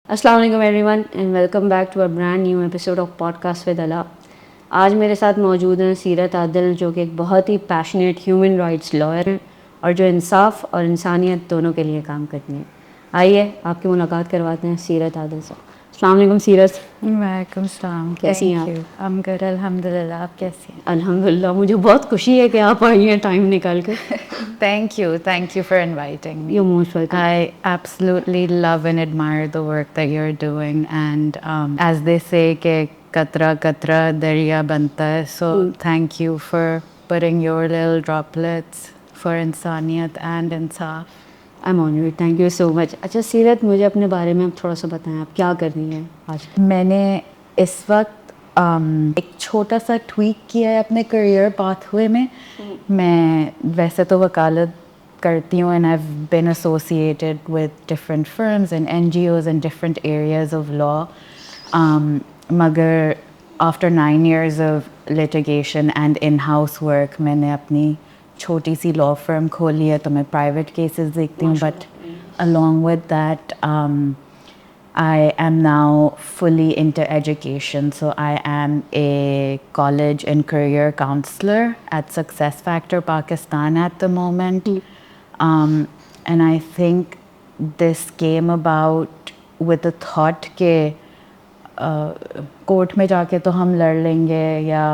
अस्सलाम वालेकुम everyone and welcome back to a brand new episode of podcast with Ala. आज मेरे साथ मौजूद हैं सीरत आदिल, जो कि एक बहुत ही पैशनेट ह्यूमन राइट्स लॉयर हैं और जो इंसाफ और इंसानियत दोनों के लिए काम करती हैं। आइए आपकी मुलाकात करवाते हैं सीरत आदिल से। अस्सलाम वालेकुम सीरत। वालेकुम सलाम। कैसी हैं आप? हम गुड अल्हम्दुलिल्लाह। आप कैसी हैं? अल्हम्दुलिल्लाह, मुझे बहुत खुशी है कि आप आई हैं टाइम निकाल कर। Thank you for inviting me. You're most welcome. I absolutely love and admire the work that you're doing, and as they say कि कतरा कतरा दरिया बनता है, so thank you for putting your little droplets for इंसानियत and Insaf. I am honoured, thank you so much. अच्छा सीरत, मुझे अपने बारे में आप थोड़ा सा बताएं, आप क्या कर रही हैं आज? मैंने इस वक्त एक छोटा सा ट्वीक किया है अपने करियर पाथवे में। मैं वैसे तो वकालत करती हूँ and I have been associated with different firms and NGOs in different areas of law, मगर after 9 years of litigation and in house work मैंने अपनी छोटी सी लॉ फर्म खोली है। तो मैं प्राइवेट केसेस देखती हूँ, but along with that I am now fully into education. So I am a college and career counselor at Success Factor Pakistan at the moment. And I think this came about with the thought कि court में जाके तो हम लड़ लेंगे या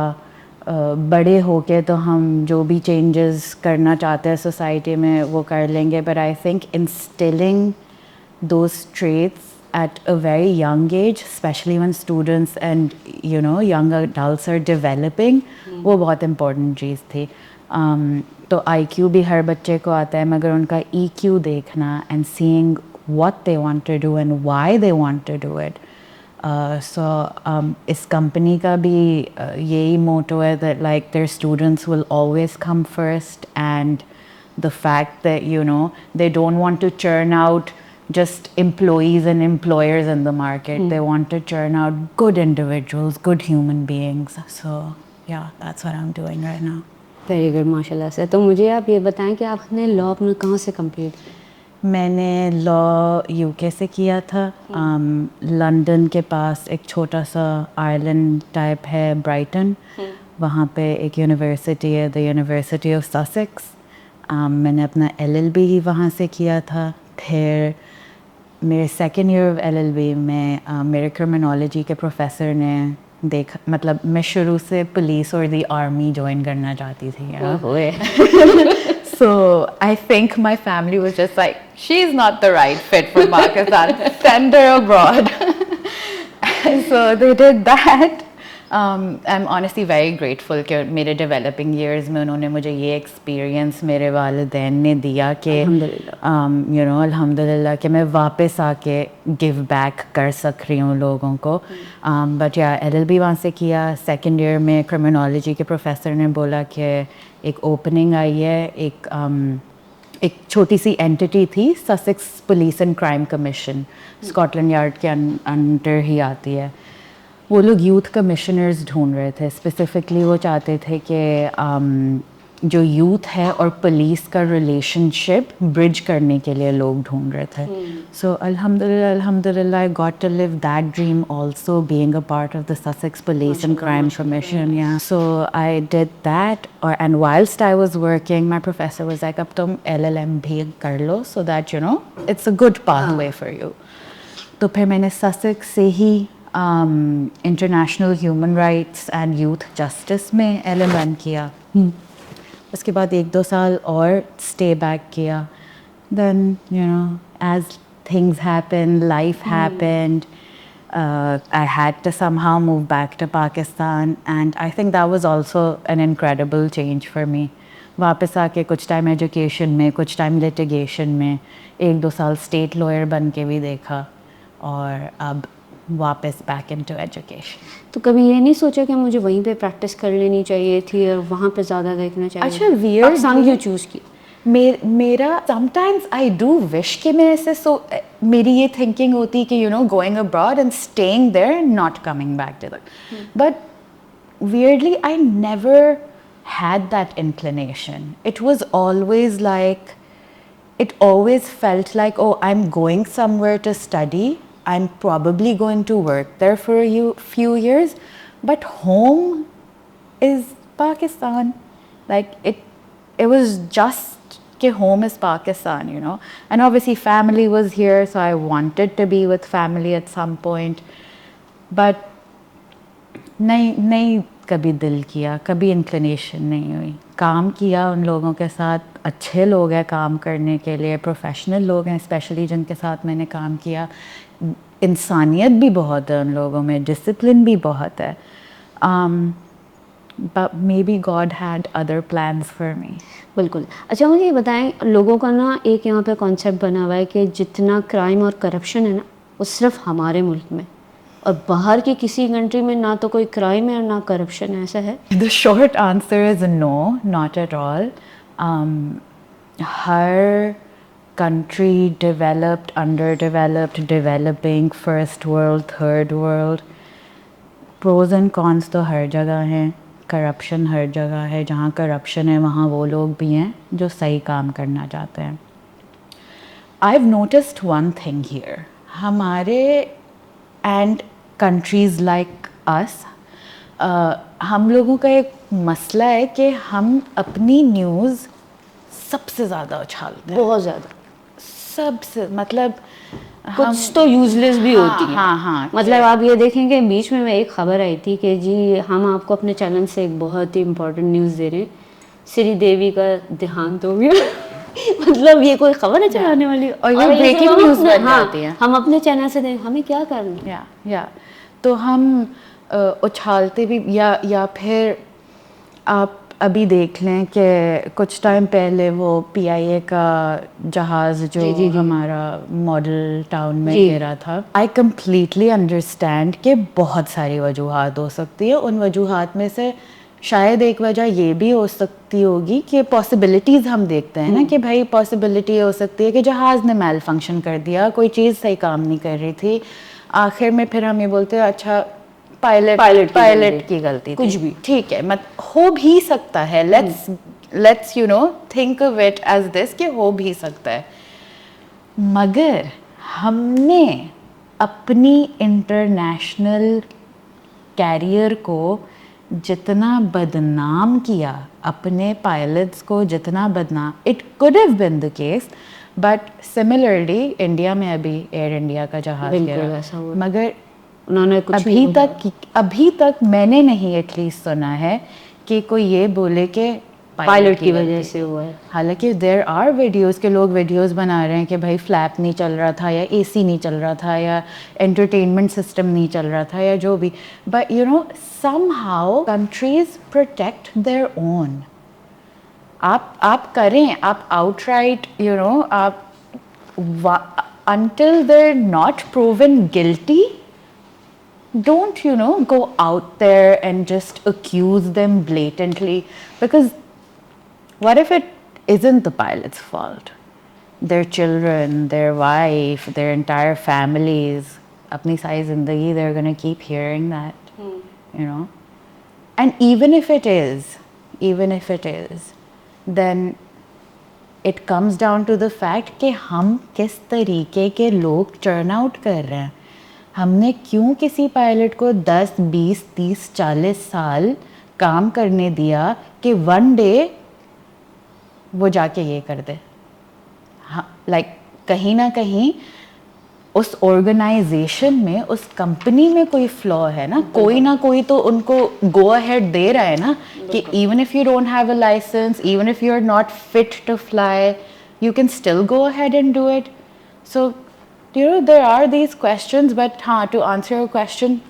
बड़े होके तो हम जो भी चेंजेस करना चाहते हैं सोसाइटी में वो कर लेंगे। But I think instilling those traits at a very young age, especially when students and young adults are developing, वो बहुत important चीज़ थी। तो IQ भी हर बच्चे को आता है, मगर उनका EQ देखना and seeing what they want to do and why they want to do it. इस कंपनी का भी यही मोटो है that like their students will always come first, and the fact that they don't want to churn out just employees and employers in the market. They want to churn out good individuals, good human beings. So yeah, that's what I'm doing right now. Very good, माशाल्लाह से। तो मुझे आप ये बताएं कि आपने law अपना कहाँ से कंप्लीट किया? मैंने लॉ UK से किया था। लंदन के पास एक छोटा सा आइलैंड टाइप है ब्राइटन, वहाँ पे एक यूनिवर्सिटी है, द यूनिवर्सिटी ऑफ ससेक्स। मैंने अपना LLB वहाँ से किया था। फिर मेरे सेकेंड ईयर ऑफ LLB में मेरे क्रिमिनोलॉजी के प्रोफेसर ने देखा, मतलब मैं शुरू से पुलिस और द आर्मी ज्वाइन करना चाहती थी। So I think my family was just like, she's not the right fit for Pakistan, send her abroad. So they did that. I'm honestly very grateful कि मेरे developing years में उन्होंने मुझे ये experience मेरे वालिदैन ने दिया कि अल्हम्दुलिल्लाह कि मैं वापस आके give back कर सक रही हूँ लोगों को। But yeah, LLB वहाँ से किया। सेकेंड ईयर में criminology के प्रोफेसर ने बोला कि एक opening आई है, एक छोटी सी एंटिटी थी, Sussex police and crime commission, Scotland yard के अंडर ही आती है। वो लोग यूथ कमिश्नर्स ढूंढ रहे थे। स्पेसिफिकली वो चाहते थे कि जो यूथ है और पुलिस का रिलेशनशिप ब्रिज करने के लिए लोग ढूंढ रहे थे। सो अल्हम्दुलिल्लाह I got to live that dream also, being a part of the Sussex police and crime commission. Yeah so I did that, और and whilst I was working my professor was like, अब तुम LLM भी कर लो so that it's a good pathway for you. तो फिर मैंने Sussex से ही international human rights and youth justice में LLM किया। उसके बाद 1-2 साल और स्टे बैक किया। Then as things happen, life happened, I had to somehow move back to Pakistan, and I think that was also an incredible change for me. वापस आके कुछ टाइम एजुकेशन में, कुछ टाइम लिटिगेशन में, 1-2 साल state lawyer बन के भी देखा, और अब वापस बैक इनटू एजुकेशन। तो कभी ये नहीं सोचा कि मुझे वहीं पे प्रैक्टिस कर लेनी चाहिए थी और वहाँ पे ज़्यादा देखना चाहिए? अच्छा, वियर्ड पाकिस्तान क्यों चूज़ किया? मेरा समटाइम्स आई डू विश कि मैं ऐसे मेरी ये थिंकिंग होती कि going abroad and staying there, not coming back to that, but weirdly I never had that inclination. It was always like, it always felt like, oh, I'm going somewhere to study, I'm probably going to work there for a few years, but home is Pakistan. Like it was just कि home is Pakistan, you know. And obviously family was here, so I wanted to be with family at some point. But नहीं नहीं कभी दिल किया, कभी inclination नहीं हुई. काम किया उन लोगों के साथ, अच्छे लोग हैं काम करने के लिए, प्रोफेशनल लोग हैं स्पेशली जिनके साथ मैंने काम किया. इंसानियत भी बहुत है उन लोगों में, डिसिप्लिन भी बहुत है. But maybe God had other plans for me. बिल्कुल. अच्छा मुझे ये बताएं, लोगों का ना एक यहाँ पे कॉन्सेप्ट बना हुआ है कि जितना क्राइम और करप्शन है ना वो सिर्फ हमारे मुल्क में, और बाहर की किसी कंट्री में ना तो कोई क्राइम है और ना करप्शन है. ऐसा है? The short answer is no, not at all. Her country, developed, underdeveloped, developing, first world, third world, pros and cons तो हर जगह हैं. करप्शन हर जगह है. जहाँ करप्शन है वहाँ वो लोग भी हैं जो सही काम करना चाहते हैं. I've noticed one thing here. हमारे and countries like us, हम लोगों का एक मसला है कि हम अपनी न्यूज़ सबसे ज़्यादा उछालते हैं. बहुत ज़्यादा. सबसे मतलब कुछ तो यूजलेस भी होती है. हाँ. मतलब आप ये देखेंगे, बीच में एक खबर आई थी कि जी हम आपको अपने चैनल से एक बहुत ही इम्पोर्टेंट न्यूज़ दे रहे हैं, श्री देवी का देहांत हो गया. मतलब ये कोई खबर है चलाने वाली, और ये ब्रेकिंग न्यूज़ बन जाती है. हम अपने चैनल से दें, हमें क्या करना है. या तो हम उछालते भी, या फिर आप अभी देख लें कि कुछ टाइम पहले वो PIA का जहाज़ जो जी. हमारा मॉडल टाउन में गिरा था. आई कम्प्लीटली अंडरस्टैंड कि बहुत सारी वजूहात हो सकती है. उन वजूहात में से शायद एक वजह ये भी हो सकती होगी कि पॉसिबिलिटीज़ हम देखते हैं ना कि भाई पॉसिबिलिटी हो सकती है कि जहाज़ ने मेल फंक्शन कर दिया, कोई चीज़ सही काम नहीं कर रही थी. आखिर में फिर हम ये बोलते हैं अच्छा पायलट की गलती थी. कुछ भी ठीक है, मत हो भी सकता है. Let's you know think of it as this कि हो भी सकता है. मगर हमने अपनी इंटरनेशनल कैरियर को जितना बदनाम किया, अपने पायलट्स को जितना बदनाम, it could have been the case, but similarly India में अभी एयर इंडिया का जहाज गिरा, मगर उन्होंने कुछ अभी तक मैंने नहीं एटलीस्ट सुना है कि कोई ये बोले कि पायलट की वजह से हुआ है. हालांकि देयर आर वीडियोस के लोग वीडियोस बना रहे हैं कि भाई फ्लैप नहीं चल रहा था, या AC नहीं चल रहा था, या एंटरटेनमेंट सिस्टम नहीं चल रहा था, या जो भी. But you know somehow countries protect their own. आप करें, आप आउटराइट यू नो आप until they're not proven guilty, don't you know go out there and just accuse them blatantly, because what if it isn't the pilot's fault? Their children, their wife, their entire families, apni saari zindagi, they're going to keep hearing that, you know. And even if it is, then it comes down to the fact कि हम किस तरीके के लोग turn out कर रहे हैं. हमने क्यों किसी पायलट को 10, 20, 30, 40 साल काम करने दिया कि वन डे वो जाके ये कर दे. हाँ, लाइक कहीं ना कहीं उस ऑर्गेनाइजेशन में, उस कंपनी में कोई फ्लॉ है ना कोई तो उनको गो अहेड दे रहा है ना कि even if you don't have a licence, even if you are not fit to fly, you can still go ahead and do it. So you know there are these questions. But हाँ, to answer your question,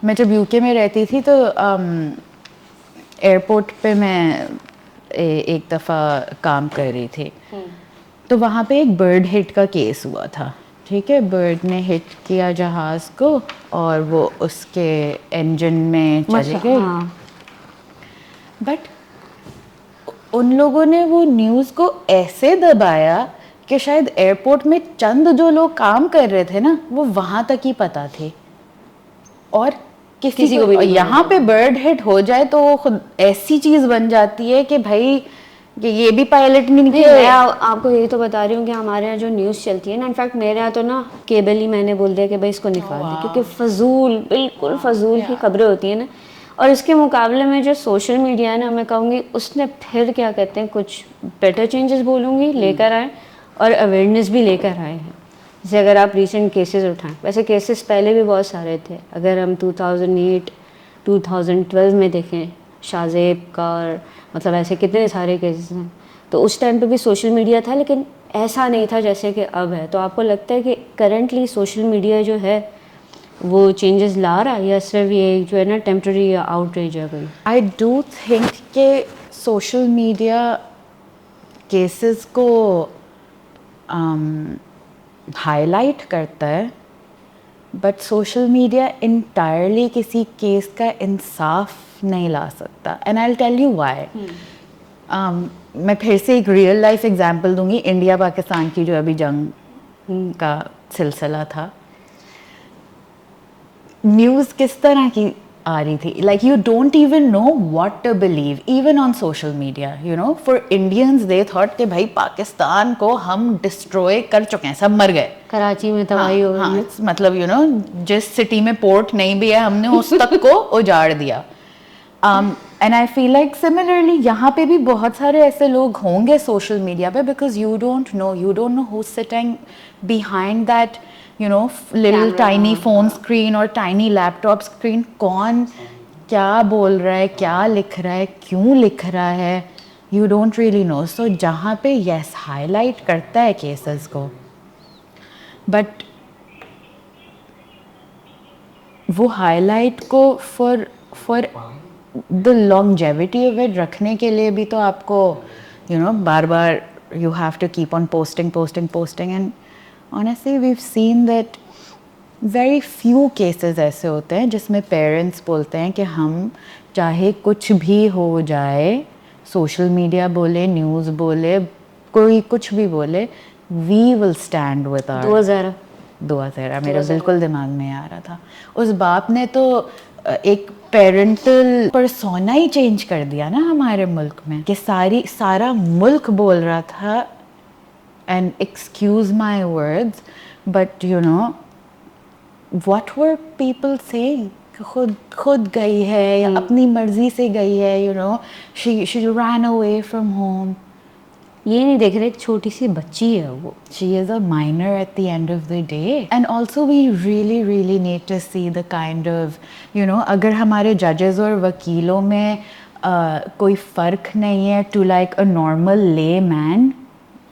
मैं जब UK में रहती थी तो airport पे मैं एक दफ़ा काम कर रही थी. तो वहाँ पे एक बर्ड हिट का केस हुआ था. ठीक है, बर्ड ने हिट किया जहाज़ को और वो उसके इंजन में चले गए. बट उन लोगों ने वो न्यूज़ को ऐसे दबाया कि शायद एयरपोर्ट में चंद जो लोग काम कर रहे थे ना वो वहाँ तक ही पता थे, और किसी को भी. यहाँ पे बर्ड हिट हो जाए तो वो खुद ऐसी चीज़ बन जाती है कि भाई कि ये भी पायलट नहीं नहीं, निकले। मैं आपको यही तो बता रही हूँ कि हमारे यहाँ जो न्यूज़ चलती है ना, इनफैक्ट मेरे यहाँ तो ना केबल ही मैंने बोल दिया कि भाई इसको निकाल दे, क्योंकि फजूल, बिल्कुल फजूल की खबरें होती हैं ना। और इसके मुकाबले में जो सोशल मीडिया है ना, मैं कहूँगी उसने फिर क्या कहते हैं कुछ बेटर चेंजेस बोलूँगी लेकर आए, और अवेयरनेस भी लेकर आए हैं। जैसे अगर आप रिसेंट केसेस उठाएं, वैसे केसेस पहले भी बहुत सारे थे। अगर हम 2008 2012 में देखें शाहज़ेब का, और मतलब ऐसे कितने सारे केसेस हैं। तो उस टाइम पे भी सोशल मीडिया था, लेकिन ऐसा नहीं था जैसे कि अब है। तो आपको लगता है कि करंटली सोशल मीडिया जो है वो चेंजेस ला रहा है, या सिर्फ ये जो है ना टेम्प्रेरी या आउटरीच है कोई? आई डू थिंक कि सोशल मीडिया केसेस को हाईलाइट करता है, बट सोशल मीडिया इंटायरली किसी केस का इंसाफ नहीं ला सकता। And I will tell you why. मैं फिर से एक रियल लाइफ एग्जांपल दूंगी। इंडिया पाकिस्तान की जो अभी जंग का सिलसिला था, न्यूज़ किस तरह की आ रही थी, like you don't even know what to believe even on social media. You know, for Indians they thought कि भाई पाकिस्तान को हम डिस्ट्रॉय कर चुके हैं, सब मर गए। कराची में तबाही हो गई है। मतलब यू नो, जिस सिटी में पोर्ट नहीं भी है हमने उस तक को उजाड़ दिया। And I feel like similarly यहाँ पे भी बहुत सारे ऐसे लोग होंगे सोशल मीडिया पे, because you don't know who sitting behind that you know little tiny phone screen और टाइनी लैपटॉप स्क्रीन। कौन क्या बोल रहा है, क्या लिख रहा है, क्यों लिख रहा है, यू डोंट रियली नो। सो जहाँ पे यस हाईलाइट करता है केसेस को, बट वो हाईलाइट को for the longevity of it रखने के लिए भी तो आपको यू नो बार बार you have to keep on posting. And honestly we have seen that very few cases ऐसे होते हैं जिसमें पेरेंट्स बोलते हैं कि हम चाहे कुछ भी हो जाए, सोशल मीडिया बोले, न्यूज़ बोले, कोई कुछ भी बोले, we will stand with our. 2000 मेरे बिल्कुल दिमाग में आ रहा था। उस बाप ने तो एक पेरेंटल परसोना ही चेंज कर दिया ना हमारे मुल्क में, कि सारा मुल्क बोल रहा था, and excuse my words, but you know what were people saying, खुद गई है या अपनी मर्जी से गई है, you know she ran away from home. ये नहीं देख रहे एक छोटी सी बच्ची है वो, she is a minor at the end of the day. And also we really need to see the kind of you know, अगर हमारे जजेस और वकीलों में कोई फ़र्क नहीं है to like a normal layman,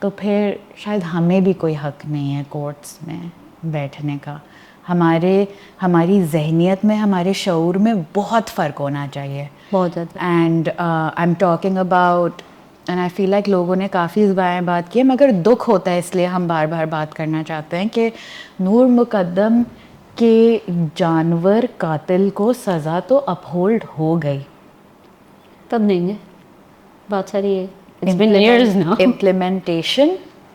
तो फिर शायद हमें भी कोई हक नहीं है कोर्ट्स में बैठने का। हमारी जहनियत में, हमारे शऊर में बहुत फ़र्क होना चाहिए, बहुत ज़्यादा। And I am talking about, and I feel like लोगों ने काफ़ी इस बारे में बात की है, मगर दुख होता है इसलिए हम बार बार बात करना चाहते हैं कि नूर मुकद्दम के जानवर कातिल को सज़ा तो अपहोल्ड हो गई। तब देंगे, बात सारी है। It's been years now. Implementation,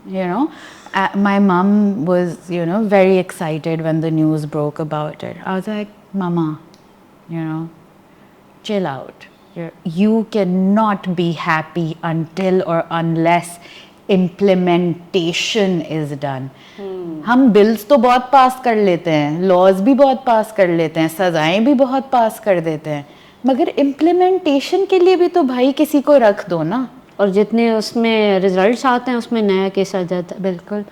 you know, my mom was, you know, very excited when the news broke about it. I was like, Mama, you know, chill out. You cannot be happy until or unless implementation is done. हम bills तो बहुत पास कर लेते हैं, laws भी बहुत पास कर लेते हैं, सजाएं भी बहुत पास कर देते हैं, मगर इम्प्लीमेंटेशन के लिए भी तो भाई किसी को रख दो ना। और जितने उसमें रिजल्ट्स आते हैं उसमें नया केस आ जाता है। बिल्कुल।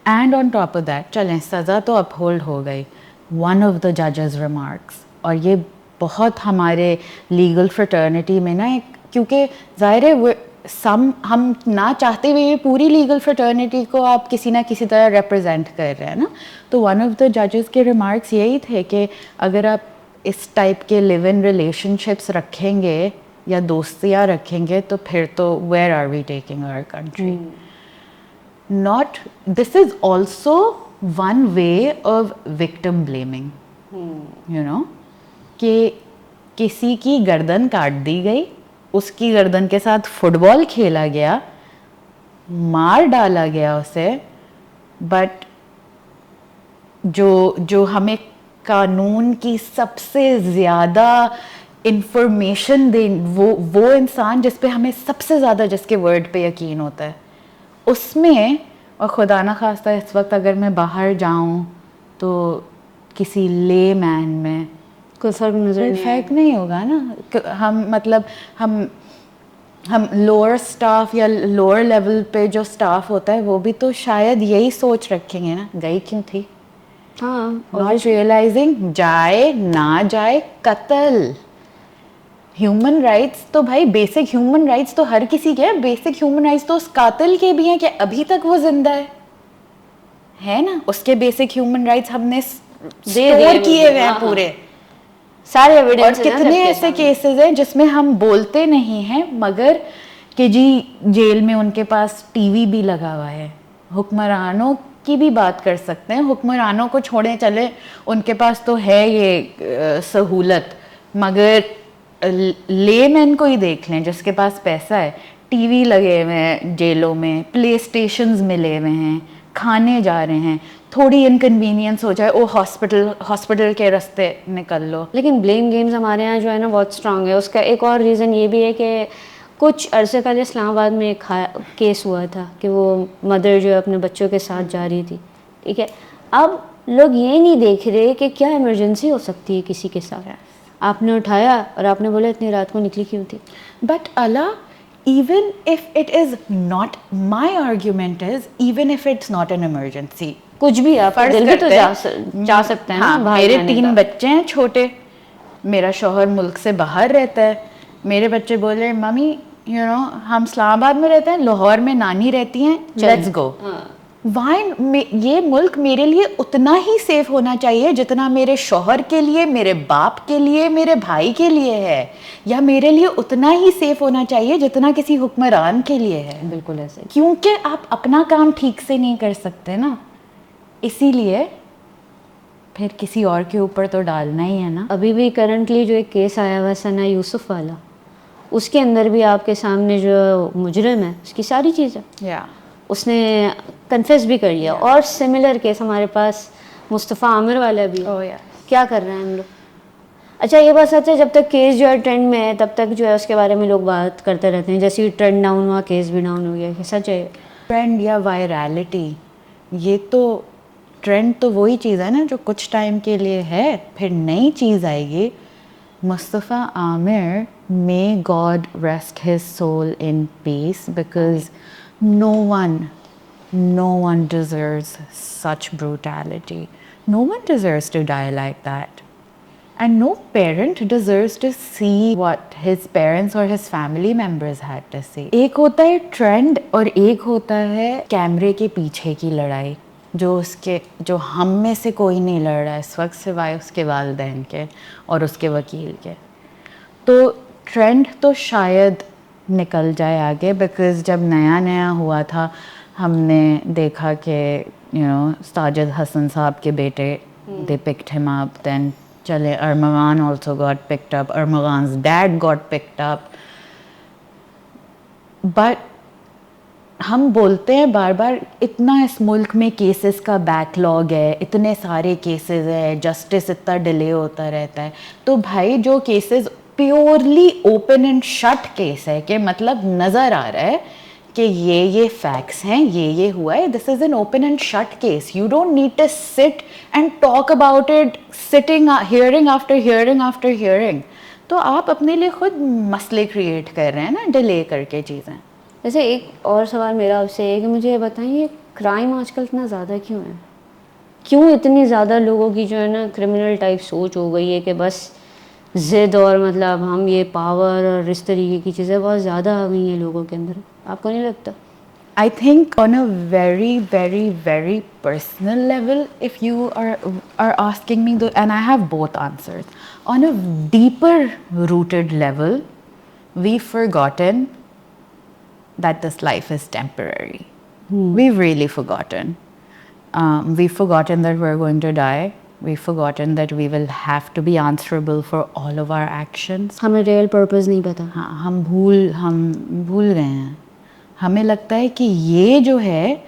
And on top of that, चलें सज़ा तो अपहोल्ड हो गई, वन ऑफ द जजेस रिमार्क्स, और ये बहुत हमारे लीगल फ्रेटर्निटी में ना एक, क्योंकि ज़ाहिर है हम ना चाहते हुए पूरी लीगल फ्रेटर्निटी को आप किसी ना किसी तरह रिप्रेजेंट कर रहे हैं ना, तो वन ऑफ द जजेस के रिमार्क्स यही थे कि अगर आप इस टाइप के लिव इन रिलेशनशिप्स रखेंगे या दोस्तियाँ रखेंगे तो फिर तो where are we taking our country. Not, this is also one way of victim blaming, you know, कि किसी की गर्दन काट दी गई, उसकी गर्दन के साथ फुटबॉल खेला गया, मार डाला गया उसे, बट जो हमें कानून की सबसे ज़्यादा इंफॉर्मेशन दे, वो इंसान जिस पे हमें सबसे ज़्यादा जिसके वर्ड पे यकीन होता है उसमें, और खुदा ना खास्ता इस वक्त अगर मैं बाहर जाऊं तो किसी ले मैन में कोई फर्क नजर कोई नहीं फर्क नहीं होगा ना। हम मतलब हम लोअर स्टाफ या लोअर लेवल पे जो स्टाफ होता है वो भी तो शायद यही सोच रखेंगे ना, गई क्यों थी, हाँ नॉट रियलाइजिंग जाए ना जाए कत्ल। ह्यूमन राइट्स तो भाई बेसिक ह्यूमन राइट्स तो हर किसी के हैं, बेसिक ह्यूमन राइट्स तो उस कातिल के भी हैं कि अभी तक वो जिंदा है ना, उसके बेसिक ह्यूमन राइट्स हमने स्टोर किए हुए हैं पूरे। सारे और एविडेंस कितने ऐसे केसेस हैं जिसमें हम बोलते नहीं हैं मगर कि जी जेल में उनके पास टीवी भी लगा हुआ है। हुक्मरानों की भी बात कर सकते हैं, हुक्मरानों को छोड़े चले, उनके पास तो है ये सहूलत, मगर लेमैन को ही देख लें जिसके पास पैसा है, टीवी लगे हुए हैं जेलों में, प्ले स्टेशंस मिले हुए हैं, खाने जा रहे हैं, थोड़ी इनकन्वीनियंस हो जाए ओ हॉस्पिटल के रास्ते निकल लो। लेकिन ब्लेम गेम्स हमारे यहाँ जो है ना बहुत स्ट्रांग है। उसका एक और रीज़न ये भी है कि कुछ अरसे पहले इस्लामाबाद में एक केस हुआ था कि वो मदर जो है अपने बच्चों के साथ जा रही थी, ठीक है। अब लोग ये नहीं देख रहे कि क्या इमरजेंसी हो सकती है किसी के साथ, आपने उठाया और आपने बोला इतनी रात को निकली क्यों थी। But Allah, even if it is not, my argument is even if it's not an emergency, कुछ भी आप फर्ज दिल भी तो करते हैं, जा सकते हैं ना, हाँ, बाहर मेरे जाने 3 का। बच्चे हैं छोटे, मेरा शौहर मुल्क से बाहर रहता है, मेरे बच्चे बोले मम्मी यू नो हम इस्लामाबाद में रहते हैं, लाहौर में नानी रहती हैं, लेट्स गो। ये मुल्क मेरे लिए उतना ही सेफ होना चाहिए जितना मेरे शौहर के लिए, मेरे बाप के लिए, मेरे भाई के लिए है, या मेरे लिए उतना ही सेफ होना चाहिए जितना किसी हुक्मरान के लिए है। बिल्कुल ऐसे, क्योंकि आप अपना काम ठीक से नहीं कर सकते ना, इसीलिए फिर किसी और के ऊपर तो डालना ही है ना। अभी भी करंटली जो एक केस आया हुआ सना यूसुफ वाला, उसके अंदर भी आपके सामने जो मुजरिम है उसकी सारी चीज़ें उसने कन्फेस भी कर लिया। और सिमिलर केस हमारे पास मुस्तफ़ा आमिर वाला भी है। क्या कर रहे हैं हम लोग। अच्छा ये बात सच है, जब तक केस जो है ट्रेंड में है तब तक जो है उसके बारे में लोग बात करते रहते हैं, जैसे ही ट्रेंड डाउन हुआ केस भी डाउन हो गया। सच है ट्रेंड या वायरलिटी, ये तो ट्रेंड तो वही चीज़ है ना जो कुछ टाइम के लिए है, फिर नई चीज़ आएगी। Mustafa Aamir, may God rest his soul in peace, because no one deserves such brutality. No one deserves to die like that. And no parent deserves to see what his parents or his family members had to see. एक होता है trend और एक होता है कैमरे के पीछे की लड़ाई, जो हम में से कोई नहीं लड़ रहा है इस वक्त सिवाय उसके वालिदैन के और उसके वकील के। तो ट्रेंड तो शायद निकल जाए आगे, बिकॉज जब नया नया हुआ था हमने देखा कि साजिद हसन साहब के बेटे they picked him up, then चले Armaghan also got picked up, Armaghan's dad got picked up. But हम बोलते हैं बार बार इतना इस मुल्क में केसेस का बैकलॉग है, इतने सारे केसेस है, जस्टिस इतना डिले होता रहता है। तो भाई जो cases purely open and shut case है कि मतलब नज़र आ रहा है कि ये फैक्ट्स हैं, ये हुआ है, this is an open and shut case, you don't need to sit and talk about it sitting hearing after hearing after hearing. तो आप अपने लिए खुद मसले क्रिएट कर रहे हैं ना डिले करके चीज़ें। वैसे एक और सवाल मेरा आपसे है कि मुझे ये बताइए क्राइम आजकल इतना ज़्यादा क्यों है, क्यों इतनी ज़्यादा लोगों की जो है ना क्रिमिनल टाइप सोच हो गई है कि बस ज़िद और मतलब हम ये पावर और इस तरीके की चीज़ें बहुत ज़्यादा आ गई हैं लोगों के अंदर, आपको नहीं लगता? I think on a very, very, very personal level, if you are asking me, and I have both answers. On a deeper rooted level, we've forgotten that this life is temporary. We've really forgotten. We've forgotten that we're going to die. We've forgotten that we will have to be answerable for all of our actions. हमें real purpose नहीं पता। हाँ, हम भूल गए हैं। हमें लगता है कि ये जो है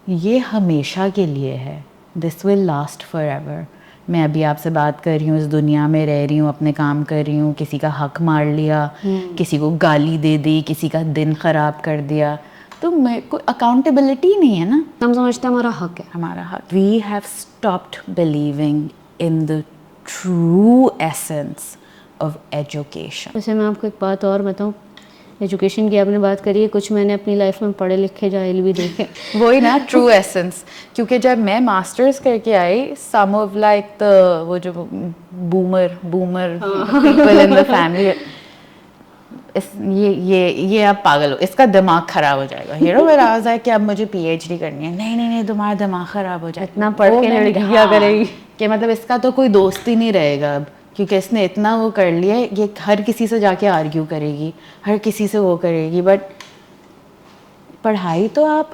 ये हमेशा के लिए है, this will last for ever. मैं अभी आपसे बात कर रही हूँ, इस दुनिया में रह रही हूँ, अपने काम कर रही हूँ, किसी का हक मार लिया, किसी को गाली दे दी, किसी का दिन ख़राब कर दिया, तो मेरे को अकाउंटेबिलिटी नहीं है ना। हम समझते हैं हमारा हक है। हमारा हक। We have stopped believing in the true essence of education. वैसे मैं आपको एक बात और बताऊं, एजुकेशन की आपने बात करी है, कुछ मैंने अपनी लाइफ में पढ़े लिखे जाहिल भी देखे। वही ना ट्रू एसेंस, क्योंकि जब मैं मास्टर्स करके आई, सम ऑफ लाइक द वो जो boomer people in the family, इस ये आप पागल हो, इसका दिमाग खराब हो जाएगा, हीरो मेरा आवाज है कि अब मुझे पीएचडी करनी है, नहीं नहीं नहीं तुम्हारा दिमाग खराब हो जाएगा, इतना पढ़ के लड़की क्या करेगी? कि मतलब इसका तो कोई दोस्त ही नहीं रहेगा अब, क्योंकि इसने इतना वो कर लिया है, ये हर किसी से जाके आर्ग्यू करेगी, हर किसी से वो करेगी। बट पढ़ाई तो आप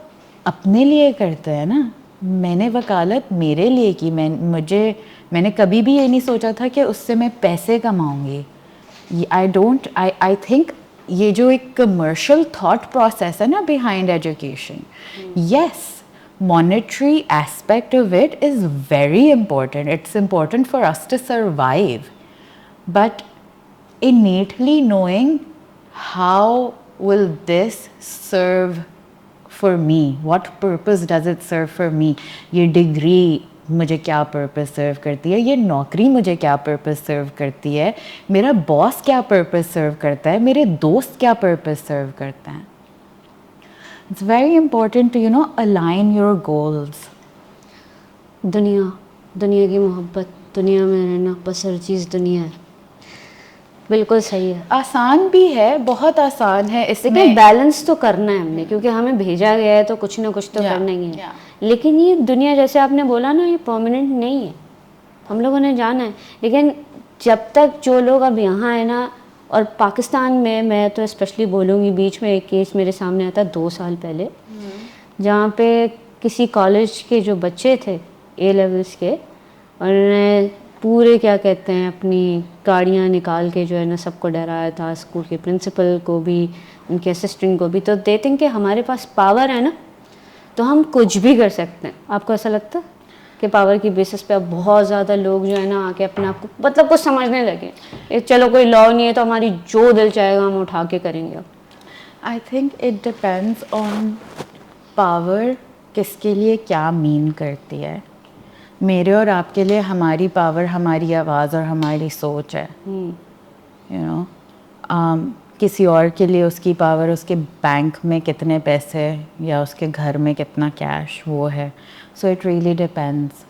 अपने लिए करते हैं ना। मैंने वकालत मेरे लिए की, मैंने कभी भी ये नहीं सोचा था कि उससे मैं पैसे कमाऊंगी। आई थिंक ये जो एक कमर्शियल थॉट प्रोसेस है ना behind education, yes monetary aspect of it is very important, it's important for us to survive, but innately knowing how will this serve for me, what purpose does it serve for me, ये degree मुझे क्या purpose सर्व करती है, ये नौकरी मुझे क्या purpose सर्व करती है, मेरा बॉस क्या पर्पस सर्व करता है, मेरे दोस्त क्या पर्पस सर्व करते हैं। It's very important to align your goals. दुनिया की मोहब्बत, दुनिया में रहना, बस हर चीज़ दुनिया है। बिल्कुल सही है। आसान भी है, बहुत आसान है इसमें। लेकिन बैलेंस तो करना है हमने, क्योंकि हमें भेजा गया है तो कुछ ना कुछ तो करना ही है। लेकिन ये दुनिया, जैसे आपने बोला ना, ये परमानेंट नहीं है, हम लोगों ने जाना है। लेकिन जब तक जो लोग अब यहाँ है ना, और पाकिस्तान में मैं तो स्पेशली बोलूँगी, बीच में एक केस मेरे सामने आता 2 साल पहले, जहाँ पे किसी कॉलेज के जो बच्चे थे ए लेवल्स के, उन्होंने पूरे क्या कहते हैं अपनी गाड़ियाँ निकाल के जो है ना सबको डराया था, स्कूल के प्रिंसिपल को भी, उनके असिस्टेंट को भी। तो दे थिंक कि हमारे पास पावर है ना, तो हम कुछ भी कर सकते हैं। आपको ऐसा लगता है कि पावर की बेसिस पे अब बहुत ज़्यादा लोग जो है ना आके अपने आप को मतलब कुछ समझने लगे, ये चलो कोई लॉ नहीं है तो हमारी जो दिल चाहेगा हम उठा के करेंगे? अब I think it depends on power किसके लिए क्या मीन करती है। मेरे और आपके लिए हमारी पावर हमारी आवाज़ और हमारी सोच है, यू नो। किसी और के लिए उसकी पावर उसके बैंक में कितने पैसे या उसके घर में कितना कैश वो है। सो इट रियली डिपेंड्स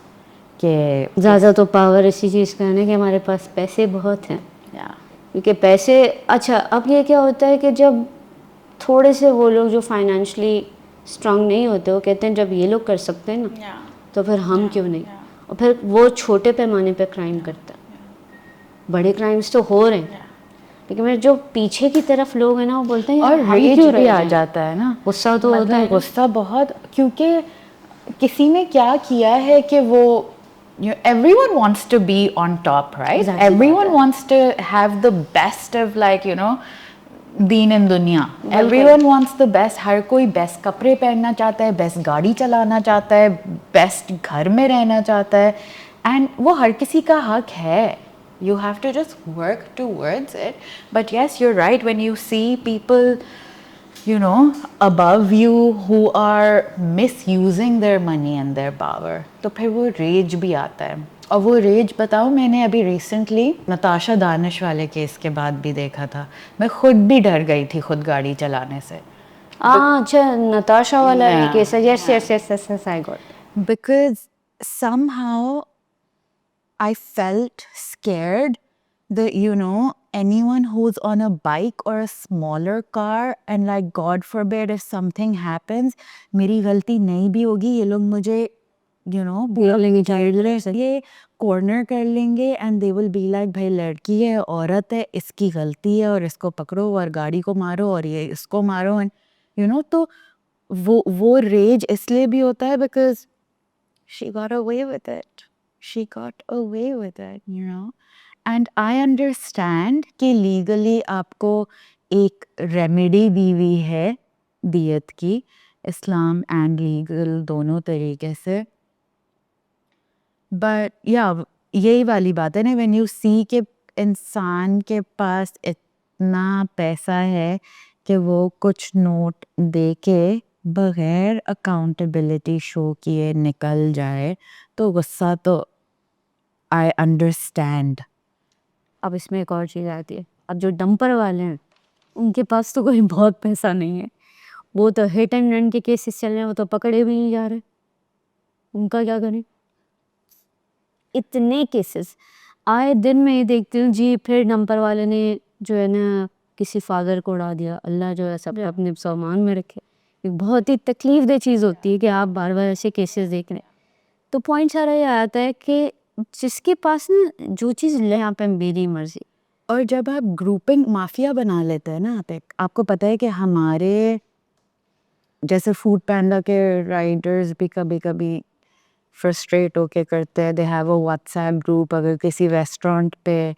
कि ज़्यादा तो पावर इसी चीज़ का है ना कि हमारे पास पैसे बहुत हैं। क्योंकि पैसे, अच्छा अब ये क्या होता है कि जब थोड़े से वो लोग जो फाइनेंशियली स्ट्रांग नहीं होते, वो कहते हैं जब ये लोग कर सकते हैं ना तो फिर हम क्यों नहीं। और फिर वो छोटे पैमाने पे क्राइम करता है, बड़े क्राइम्स तो हो रहे हैं, लेकिन मेरे जो पीछे की तरफ लोग हैं ना वो बोलते हैं और हम रेज क्यों भी रह आ जाएं? जाता है ना, गुस्सा तो होता है। गुस्सा बहुत, क्योंकि किसी ने क्या किया है कि वो everyone wants to be on top, right? Exactly. Everyone wants to have the best of like दीन इन दुनिया। Everyone wants the best, हर कोई बेस्ट कपड़े पहनना चाहता है, बेस्ट गाड़ी चलाना चाहता है, बेस्ट घर में रहना चाहता है, एंड वो हर किसी का हक है। You have to just work towards it. But yes, you're right, when you see people above you who are misusing their money and their power, तो फिर वो रेज भी आता है। और वो रेज बताओ, मैंने अभी रिसेंटली नताशा दानिश वाले केस के बाद भी देखा था, मैं खुद भी डर गई थी खुद गाड़ी चलाने से। अच्छा नताशा वाला केस है। Yes yes yes yes I got. Because somehow I felt scared that anyone who's on a bike or a smaller car and like God forbid if something happens, मेरी गलती नहीं भी होगी, ये लोग मुझे बुला लेंगे, ये कॉर्नर कर लेंगे and they will be like भाई लड़की है, औरत है, इसकी गलती है और इसको पकड़ो और गाड़ी को मारो और ये इसको मारो, एंड तो वो रेज इसलिए भी होता है because she got away with it. She got away with it. And I understand कि legally आपको एक रेमेडी दी हुई है दियत की, इस्लाम एंड लीगल दोनों तरीके से। But yeah, यही वाली बात है ना, व्हेन यू सी कि इंसान के पास इतना पैसा है कि वो कुछ नोट दे के बगैर अकाउंटेबिलिटी शो किए निकल जाए, तो गुस्सा तो आई अंडरस्टैंड। अब इसमें एक और चीज़ आती है, अब जो डंपर वाले हैं उनके पास तो कोई बहुत पैसा नहीं है, वो तो हिट एंड रन के केसेस चल रहे हैं, वो तो पकड़े भी नहीं जा रहे, उनका क्या करें? इतने केसेस आए दिन मैं ये देखती हूँ जी। फिर डंपर वाले ने जो है ना किसी फादर को उड़ा दिया। अल्लाह जो है सब अपने सामान में रखे। एक बहुत ही तकलीफ दह चीज़ होती है कि आप बार बार ऐसे केसेस देख रहे हैं। तो पॉइंट सारा ये आता है कि जिसके पास ना जो चीज़ ले, यहाँ पे मेरी मर्जी। और जब आप ग्रुपिंग माफिया बना लेते हैं ना, आप एक, आपको पता है कि हमारे जैसे फूड पैंडा के राइडर्स भी कभी कभी फ्रस्ट्रेट होके करते हैं, they have a WhatsApp group, अगर किसी रेस्टोरेंट पे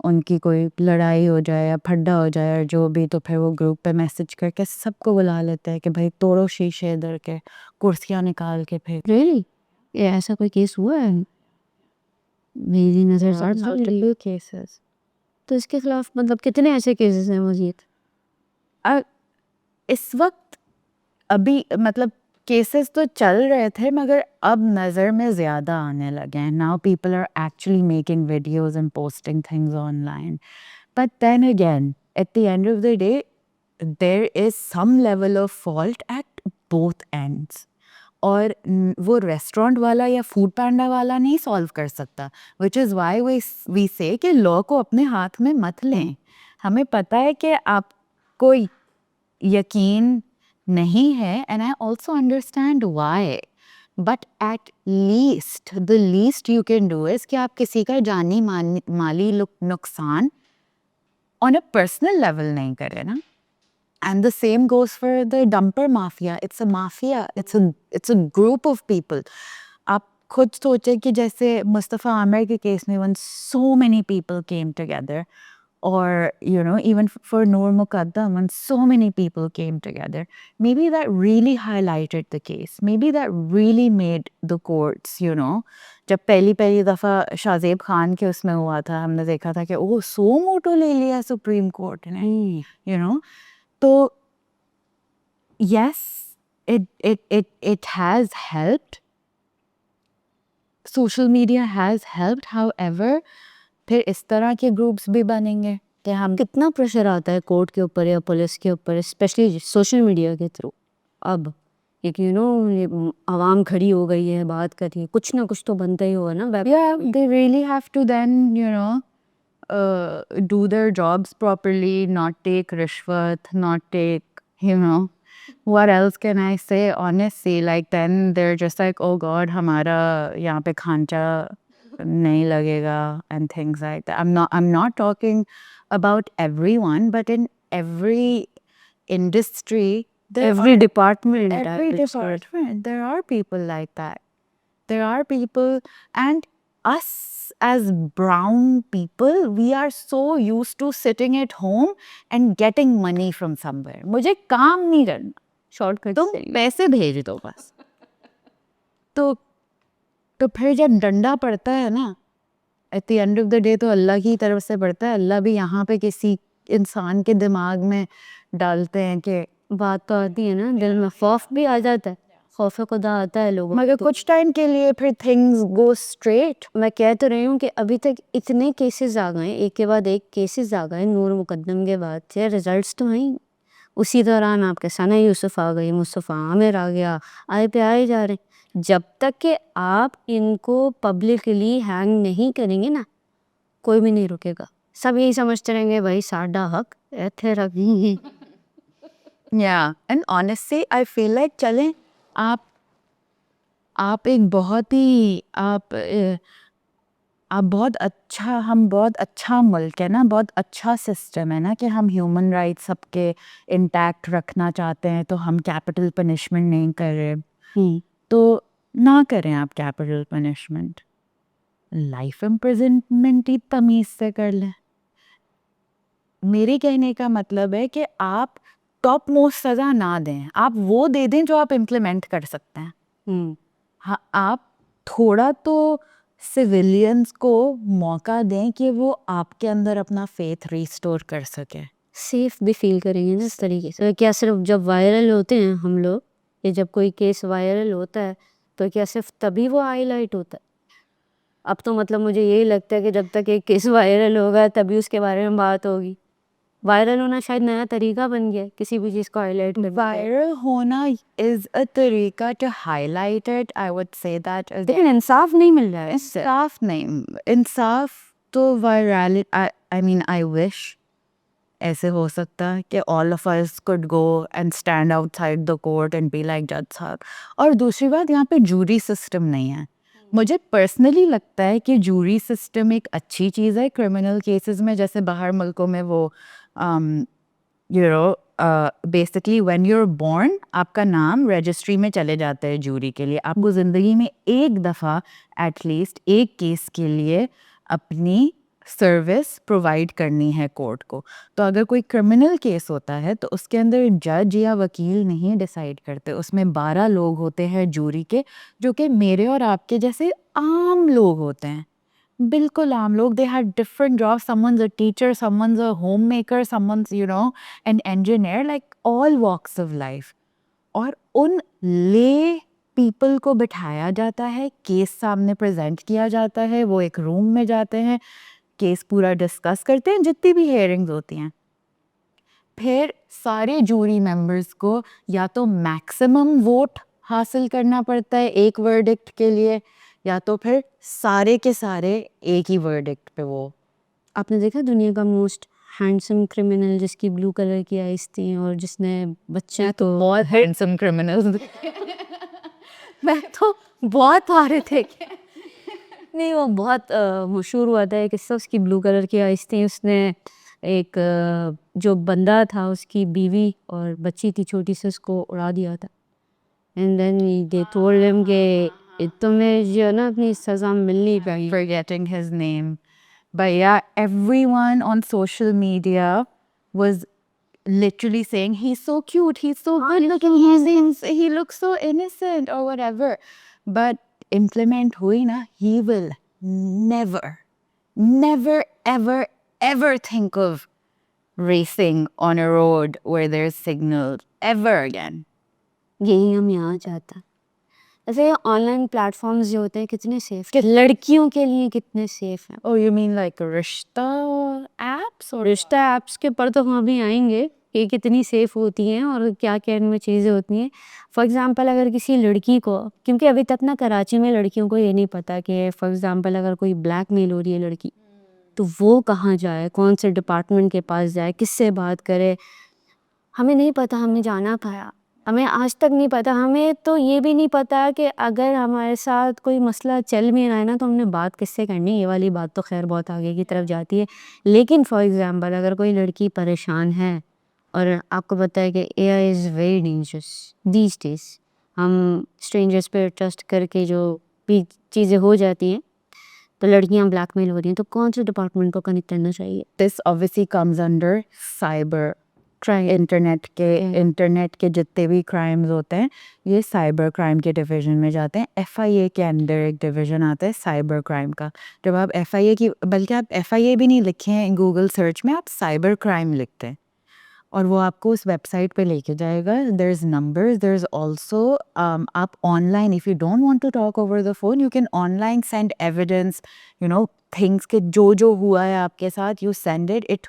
उनकी कोई लड़ाई हो जाए या फड्डा हो जाए और जो भी, तो फिर वो ग्रुप पे मैसेज करके सबको बुला लेते हैं कि भाई तोड़ो शीशे इधर के, कुर्सियाँ निकाल के फेंक। रियली ये ऐसा कोई केस हुआ है? मेरी नज़र से तो not really। केसेस तो इसके खिलाफ मतलब कितने ऐसे केसेस हैं मजीद? इस वक्त अभी मतलब केसेस तो चल रहे थे, मगर अब नज़र में ज़्यादा आने लगे हैं। Now people are actually making videos and posting things online, but then again at the end of the day there is some level of fault at both ends, और वो रेस्टोरेंट वाला या फूड पैंडा वाला नहीं सॉल्व कर सकता, which is why we से कि लॉ को अपने हाथ में मत लें। हमें पता है कि आपको यकीन नहीं है, and I also understand why, but at least the least you can do is कि आप किसी का जानी माली नुकसान ऑन अ पर्सनल लेवल नहीं करें ना। And the same goes for the dumper mafia. It's a mafia. It's a group of people. आप खुद सोचे कि जैसे मुस्तफ़ा आमिर के केस में when so many people came together, or even for Noor Muqaddam when so many people came together, maybe that really highlighted the case. Maybe that really made the courts, जब पहली दफ़ा शाज़ेब खान के उसमें हुआ था, हमने देखा था कि ओह सो मोटो ले लिया सुप्रीम कोर्ट ने, तो yes, it has helped. Social media has helped. However, फिर इस तरह के ग्रुप्स भी बनेंगे कि हम कितना प्रेशर आता है कोर्ट के ऊपर या पुलिस के ऊपर, स्पेशली सोशल मीडिया के थ्रू। अब एक ये आवाम खड़ी हो गई है, बात कर रही है, कुछ ना कुछ तो बनता ही होगा ना। yeah, they really have to then do their jobs properly, not take rishwat, not take what else can I say, honestly, like then they're just like, oh god, हमारा यहाँ पे खांचा नहीं लगेगा and things like that. I'm not talking about everyone, but in every industry, every department there are people like that. There are people, and us as brown people, we are so used to sitting at home and getting money from somewhere. मुझे काम नहीं करना, shortcut तुम पैसे भेज दो बस। तो फिर जब डंडा पड़ता है ना, eight the end of the day तो अल्लाह की तरफ से पड़ता है। अल्लाह भी यहाँ पे किसी इंसान के दिमाग में डालते हैं कि बात तो आती है ना, दिल में खौफ भी आ जाता है, खौफ खुदा आता है लोगों मगर कुछ टाइम के लिए फिर थिंग्स गो स्ट्रेट। मैं कह तो रही हूँ कि अभी तक इतने केसेस आ गए, एक के बाद एक केसेस आ गए। नूर मुकद्दम के बाद से रिजल्ट्स तो हैं, उसी दौरान आपके सना यूसुफ आ गई, मुस्तफ़ा आमिर आ गया, आए पे आए जा रहे हैं। जब तक कि आप इनको पब्लिकली हैंग नहीं करेंगे ना, कोई भी नहीं रुकेगा। सब यही समझते रहेंगे भाई साडा हक इत्थे रख। या and honestly I feel like चलें, आप एक बहुत ही आप बहुत अच्छा, हम बहुत अच्छा मुल्क है ना, बहुत अच्छा सिस्टम है ना कि हम ह्यूमन राइट्स सबके इंटैक्ट रखना चाहते हैं, तो हम कैपिटल पनिशमेंट नहीं कर रहे। तो ना करें आप कैपिटल पनिशमेंट, लाइफ इम्प्रिजनमेंट ही तमीज़ से कर लें। मेरे कहने का मतलब है कि आप टॉप मोस्ट सज़ा ना दें, आप वो दे दें जो आप इम्प्लीमेंट कर सकते हैं। हाँ, आप थोड़ा तो सिविलियंस को मौका दें कि वो आपके अंदर अपना फेथ रिस्टोर कर सके। सेफ भी फील करेंगे ना इस तरीके से। क्या सिर्फ जब वायरल होते हैं हम लोग, या जब कोई केस वायरल होता है, तो क्या सिर्फ तभी वो हाईलाइट होता है? अब तो मतलब मुझे यही लगता है कि जब तक एक केस वायरल होगा तभी उसके बारे में बात होगी। वायरल होना शायद नया तरीका बन गया है किसी भी चीज़ को हाईलाइट करने का। वायरल होना इज अ तरीका to highlight it, I would say that is लेकिन इंसाफ नहीं मिल रहा है इससे। इंसाफ नहीं, इंसाफ तो virality, I mean I wish ऐसे हो सकता है कि all of us could go and stand outside the court and be like जज साहब। और दूसरी बात, यहाँ पे जूरी सिस्टम नहीं है। मुझे पर्सनली लगता है कि जूरी सिस्टम एक अच्छी चीज़ है क्रिमिनल केसेस में। जैसे बाहर मुल्कों में वो you know basically when you are born आपका नाम रजिस्ट्री में चले जाते हैं जूरी के लिए। आपको ज़िंदगी में एक दफ़ा एटलीस्ट एक केस के लिए अपनी सर्विस प्रोवाइड करनी है कोर्ट को। तो अगर कोई क्रिमिनल केस होता है तो उसके अंदर जज या वकील नहीं डिसाइड करते, उसमें 12 लोग होते हैं जूरी के, जो कि मेरे और आपके जैसे आम लोग होते हैं, बिल्कुल आम लोग। They have different job, someone's a teacher, someone's a home maker, someone's you know an engineer, like all walks of life. और उन ले पीपल को बिठाया जाता है, केस सामने प्रेजेंट किया जाता है, वो एक रूम में जाते हैं, केस पूरा डिस्कस करते हैं, जितनी भी हेयरिंग्स होती हैं। फिर सारे जूरी मेंबर्स को या तो मैक्सिमम वोट हासिल करना पड़ता है एक वर्डिक्ट के लिए, या तो फिर सारे के सारे एक ही वर्डिक्ट पे वो। आपने देखा दुनिया का मोस्ट हैंडसम क्रिमिनल जिसकी ब्लू कलर की आइज थी और जिसने बच्चे तो बहुत हैंडसम क्रिमिनल्स मैं तो बहुत आ रहे थे नहीं, वो बहुत मशहूर हुआ था एक किस्सा। उसकी ब्लू कलर की आइज थी, उसने एक जो बंदा था उसकी बीवी और बच्ची थी छोटी सी, उसको उड़ा दिया था। And then they told him कि तुम्हें जो है ना अपनी सज़ा मिलनी चाहिए। forgetting his name. But yeah, everyone on social media was literally saying he's so cute, he's so good looking, he looks so innocent or whatever. But implement hui na, he will never, never, ever, ever think of racing on a road where there's signals ever again. यही हम यहाँ चाहता। ऐसे online platforms जो होते हैं कितने safe, कि लड़कियों के लिए कितने सेफ हैं। Oh, you mean like रिश्ता apps or रिश्ता ऐप्स के पर तो हम अभी आएंगे कि कितनी सेफ होती हैं और क्या क्या इनमें चीज़ें होती हैं। फॉर एग्जांपल अगर किसी लड़की को, क्योंकि अभी तक ना कराची में लड़कियों को ये नहीं पता कि फॉर एग्जांपल अगर कोई ब्लैकमेल हो रही है लड़की, तो वो कहाँ जाए, कौन से डिपार्टमेंट के पास जाए, किससे बात करे, हमें नहीं पता, हमने जाना पाया, हमें आज तक नहीं पता। हमें तो ये भी नहीं पता कि अगर हमारे साथ कोई मसला चल भी रहा है ना तो हमने बात किससे करनी है। ये वाली बात तो खैर बहुत आगे की तरफ जाती है। लेकिन फॉर एग्जांपल अगर कोई लड़की परेशान है और आपको पता है कि AI is very dangerous these days, हम स्ट्रेंजर्स पे ट्रस्ट करके जो भी चीज़ें हो जाती हैं, तो लड़कियां ब्लैकमेल हो रही हैं, तो कौन से डिपार्टमेंट को कनेक्ट करना चाहिए? this obviously comes under cyber crime. Internet के जितने भी क्राइम्स होते हैं ये साइबर क्राइम के डिवीजन में जाते हैं। एफआईए के अंदर एक डिवीजन आता है साइबर क्राइम का। जब आप एफआईए की, बल्कि आप एफआईए भी नहीं लिखे हैं गूगल सर्च में, आप साइबर क्राइम लिखते हैं और वो आपको उस वेबसाइट पे लेके जाएगा। There is numbers, there is also आप online, if you don't want to talk over the phone, you can online send evidence, you know things के जो हुआ है आपके साथ, you send it.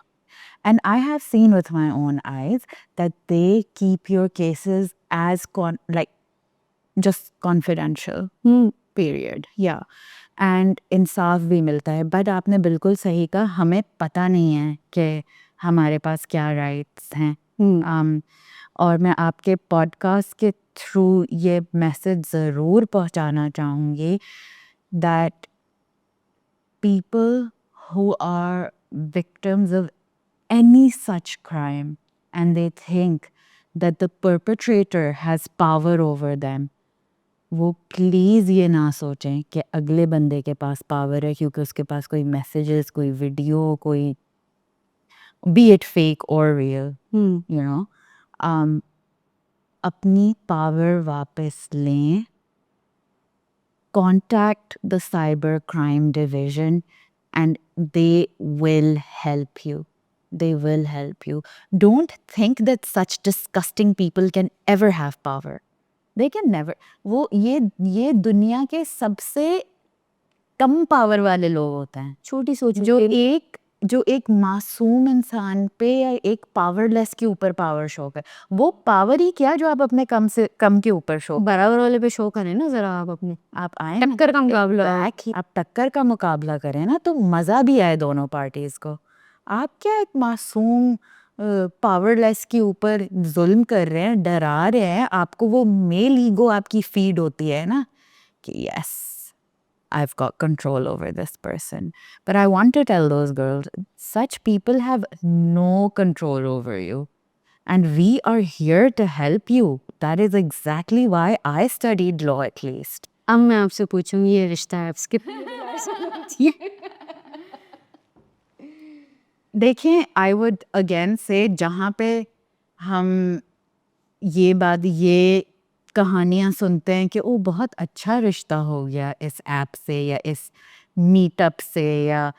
And I have seen with my own eyes that they keep your cases as like just confidential. Period. Yeah. And इंसाफ भी मिलता है। But आपने बिल्कुल सही कहा, हमें पता नहीं है कि हमारे पास क्या राइट्स हैं। और मैं आपके पॉडकास्ट के थ्रू ये मैसेज ज़रूर पहुंचाना चाहूँगी that people who are victims of any such crime and they think that the perpetrator has power over them, वो प्लीज़ ये ना सोचें कि अगले बंदे के पास पावर है क्योंकि उसके पास कोई मैसेजेस, कोई वीडियो, कोई बी इट फेक और रियल, यू नो। अपनी पावर वापस लें contact the cyber crime division and they will help you. They will help you. Don't think that such disgusting people can ever have power. They can never. वो ये दुनिया के सबसे कम power वाले लोग होते हैं छोटी सोच जो एक मासूम इंसान पे या एक पावरलेस के ऊपर पावर शो कर वो पावर ही क्या जो आप अपने कम से कम के ऊपर शो बराबर वाले पे शो करें ना जरा आप अपने आप आए ना, टक्कर का मुकाबला आप टक्कर का मुकाबला करें ना तो मज़ा भी आए दोनों पार्टीज को। आप क्या एक मासूम पावरलेस के ऊपर जुल्म कर रहे हैं, डरा रहे हैं, आपको वो मेल ईगो आपकी फीड होती है ना कि yes I've got control over this person. But I want to tell those girls, such people have no control over you. And we are here to help you. That is exactly why I studied law at least. अब मैं आपसे पूछूंगी ये रिश्ता है skip देखें I would again से जहाँ पे हम ये कहानियाँ सुनते हैं कि वो बहुत अच्छा रिश्ता हो गया इस ऐप से या इस मीटअप से या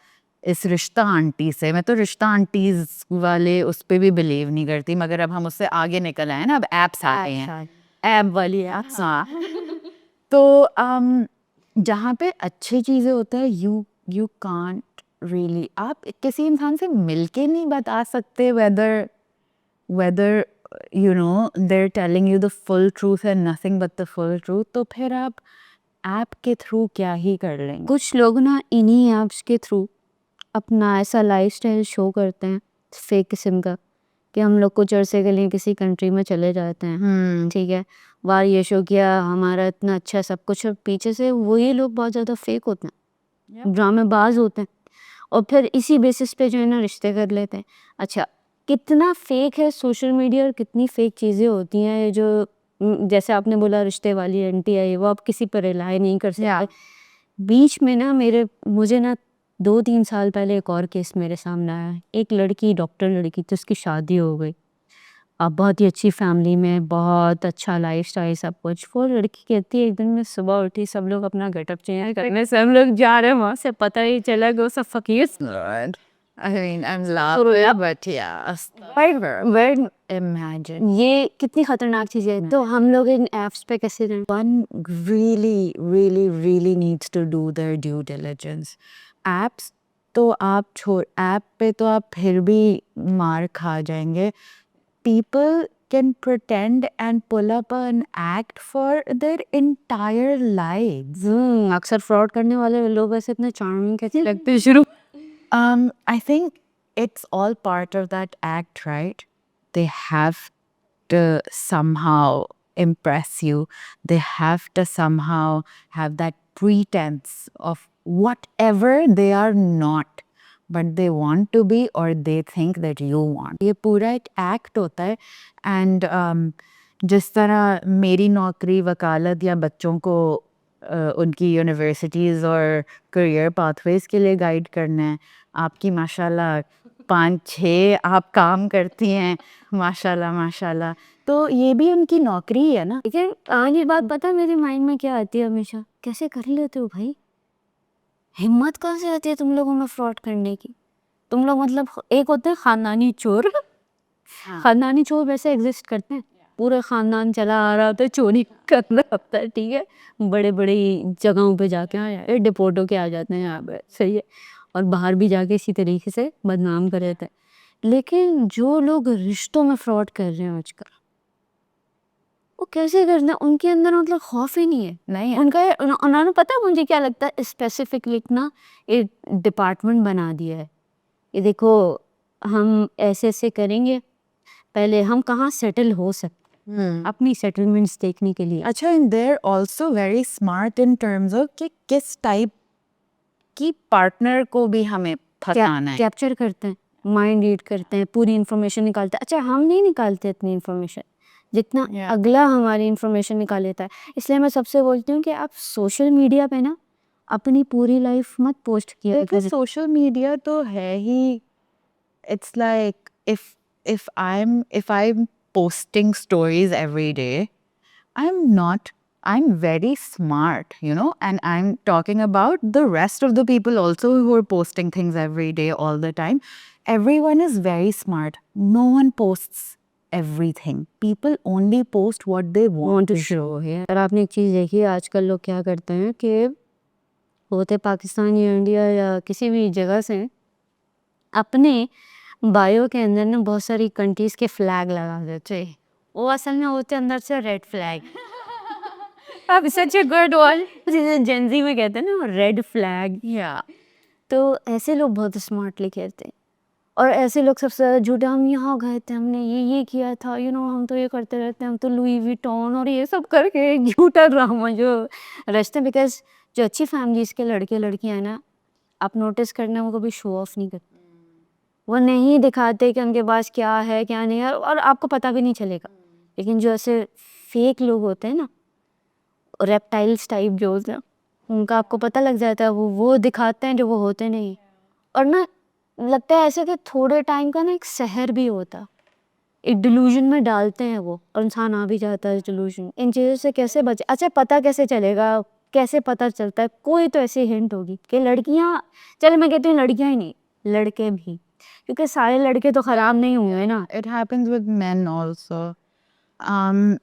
इस रिश्ता आंटी से। मैं तो रिश्ता आंटीज वाले उस पर भी बिलीव नहीं करती, मगर अब हम उससे आगे निकल आए ना, अब ऐप्स आ गए हैं, ऐप वाली है हाँ। तो जहाँ पे अच्छी चीज़ें होता है यू कांट रियली, आप किसी इंसान से मिलके नहीं बता सकते whether you know they're telling you the full truth and nothing but the full truth, तो फिर आप ऐप के थ्रू क्या ही कर लेंगे। कुछ लोग ना इन्हीं ऐप्स के थ्रू अपना ऐसा लाइफस्टाइल शो करते हैं फेक किस्म का कि हम लोग कुछ अरसे के लिए किसी कंट्री में चले जाते हैं, ठीक है, वहाँ ये शो किया हमारा इतना अच्छा सब कुछ, और पीछे से वही लोग बहुत ज़्यादा फेक होते हैं, ड्रामेबाज होते हैं, और फिर इसी बेसिस पे जो है ना रिश्ते कर लेते हैं। अच्छा कितना फेक है सोशल मीडिया और कितनी फेक चीज़ें होती हैं जो जैसे आपने बोला रिश्ते वाली आंटी आई, वो आप किसी पर रिलाई नहीं कर सकते। बीच में ना मुझे ना 2-3 साल पहले एक और केस मेरे सामने आया। एक लड़की डॉक्टर लड़की थी, उसकी शादी हो गई, अब बहुत ही अच्छी फैमिली में, बहुत अच्छा लाइफस्टाइल सब कुछ। वो लड़की कहती है एक दिन मैं सुबह उठी, सब लोग अपना गेटअप चेंज करने से हम लोग जा रहे हैं वहाँ से, पता ही चला कि वो सब फकीर। I mean, I'm laughing, but yeah, When imagine. ये कितनी खतरनाक चीज़ है, तो हम लोग इन ऐप्स पे कैसे रहें? One really needs to do their due diligence. Apps तो आप छोड़, ऐप पे तो आप फिर भी मार खा जाएंगे। People can pretend and pull up an act for their entire lives. अक्सर फ्रॉड करने वाले लोग ऐसे इतने चार्मिंग कैसे लगते हैं शुरू। I think it's all part of that act, right? They have to somehow impress you. They have to somehow have that pretense of whatever they are not, but they want to be or they think that you want. ये पूरा एक act होता है and जिस तरह मेरी नौकरी वकालत या बच्चों को उनकी यूनिवर्सिटीज़ और करियर पाथवेज के लिए गाइड करना है, आपकी माशाल्लाह 5-6 आप काम करती हैं, माशाल्लाह, तो ये भी उनकी नौकरी है ना। लेकिन आज ये बात पता मेरे माइंड में क्या आती है हमेशा, कैसे कर लेते हो भाई, हिम्मत कहाँ से आती है तुम लोगों में फ्रॉड करने की? तुम लोग मतलब एक होते हैं खानदानी चोर, खानदानी चोर वैसे एग्जिस्ट करते हैं, पूरे खानदान चला आ रहा होता है, चोरी करना होता है, ठीक है, बड़े बड़े जगहों पे जाके आया डिपोर्ट होके आ जाते हैं यहाँ पे, सही है, और बाहर भी जाके इसी तरीके से बदनाम कर देते हैं। लेकिन जो लोग रिश्तों में फ्रॉड कर रहे हैं आजकल, वो कैसे करते हैं? उनके अंदर मतलब खौफ ही नहीं है, नहीं है। उनका उन्होंने पता है मुझे क्या लगता है, स्पेसिफिकली ना एक डिपार्टमेंट बना दिया है कि देखो हम ऐसे ऐसे करेंगे, पहले हम कहाँ सेटल हो सकते हैं, अपनी सेटलमेंट्स देखने के लिए। अच्छा, and they're also very smart in terms of कि किस टाइप की पार्टनर को भी हमें फंसाना है। कैप्चर करते हैं, माइंड रीड करते हैं, पूरी इन्फॉर्मेशन निकालते हैं। अच्छा हम नहीं निकालते इतनी इन्फॉर्मेशन जितना अगला हमारी इन्फॉर्मेशन निकाल लेता है। इसलिए मैं सबसे बोलती हूँ कि आप सोशल मीडिया पे ना अपनी पूरी लाइफ मत पोस्ट किया करें। सोशल मीडिया तो है ही, it's like if I'm posting stories every day, I'm not I'm very smart, you know, and I'm talking about the rest of the people also who are posting things every day, all the time. Everyone is very smart. No one posts everything. People only post what they want want to to show. Show है। और आपने एक चीज़ देखी है, आजकल लोग क्या करते हैं कि होते पाकिस्तान या इंडिया या किसी भी जगह से, अपने बायो के अंदर ना बहुत सारी कंट्रीज के फ्लैग लगा देते हैं। वो असल में होते अंदर से रेड फ्लैग। अब सच ए गुड वन, जिसे जेंजी में कहते हैं ना रेड फ्लैग। Yeah. तो ऐसे लोग बहुत स्मार्टली खेलते हैं, और ऐसे लोग सबसे ज़्यादा झूठे, हम यहाँ गए थे, हमने ये किया था, हम तो ये करते रहते हैं, हम तो लुई विटॉन और ये सब करके एक झूठा ड्रामा जो रचते हैं। बिकॉज जो अच्छी फैमिलीज के लड़के लड़कियाँ हैं ना, आप नोटिस करना, वो कभी शो ऑफ नहीं करते, वो नहीं दिखाते कि उनके पास क्या है क्या नहीं है, और आपको पता भी नहीं चलेगा। लेकिन जो ऐसे फेक लोग होते हैं ना, रेप्टाइल्स टाइप जो होते हैं, उनका आपको पता लग जाता है, वो दिखाते हैं जो वो होते नहीं। और ना लगता है ऐसे कि थोड़े टाइम का ना एक सहर भी होता, एक डिल्यूजन में डालते हैं वो, और इंसान आ भी जाता है डिल्यूजन। इन चीज़ों से कैसे बचे? अच्छा, पता कैसे चलेगा, कैसे पता चलता है? कोई तो ऐसी हिंट होगी कि लड़कियां, चलो मैं कहती हूँ लड़कियां ही नहीं, लड़के भी, क्योंकि सारे लड़के तो खराब नहीं हुए ना। It happens with men also. Um,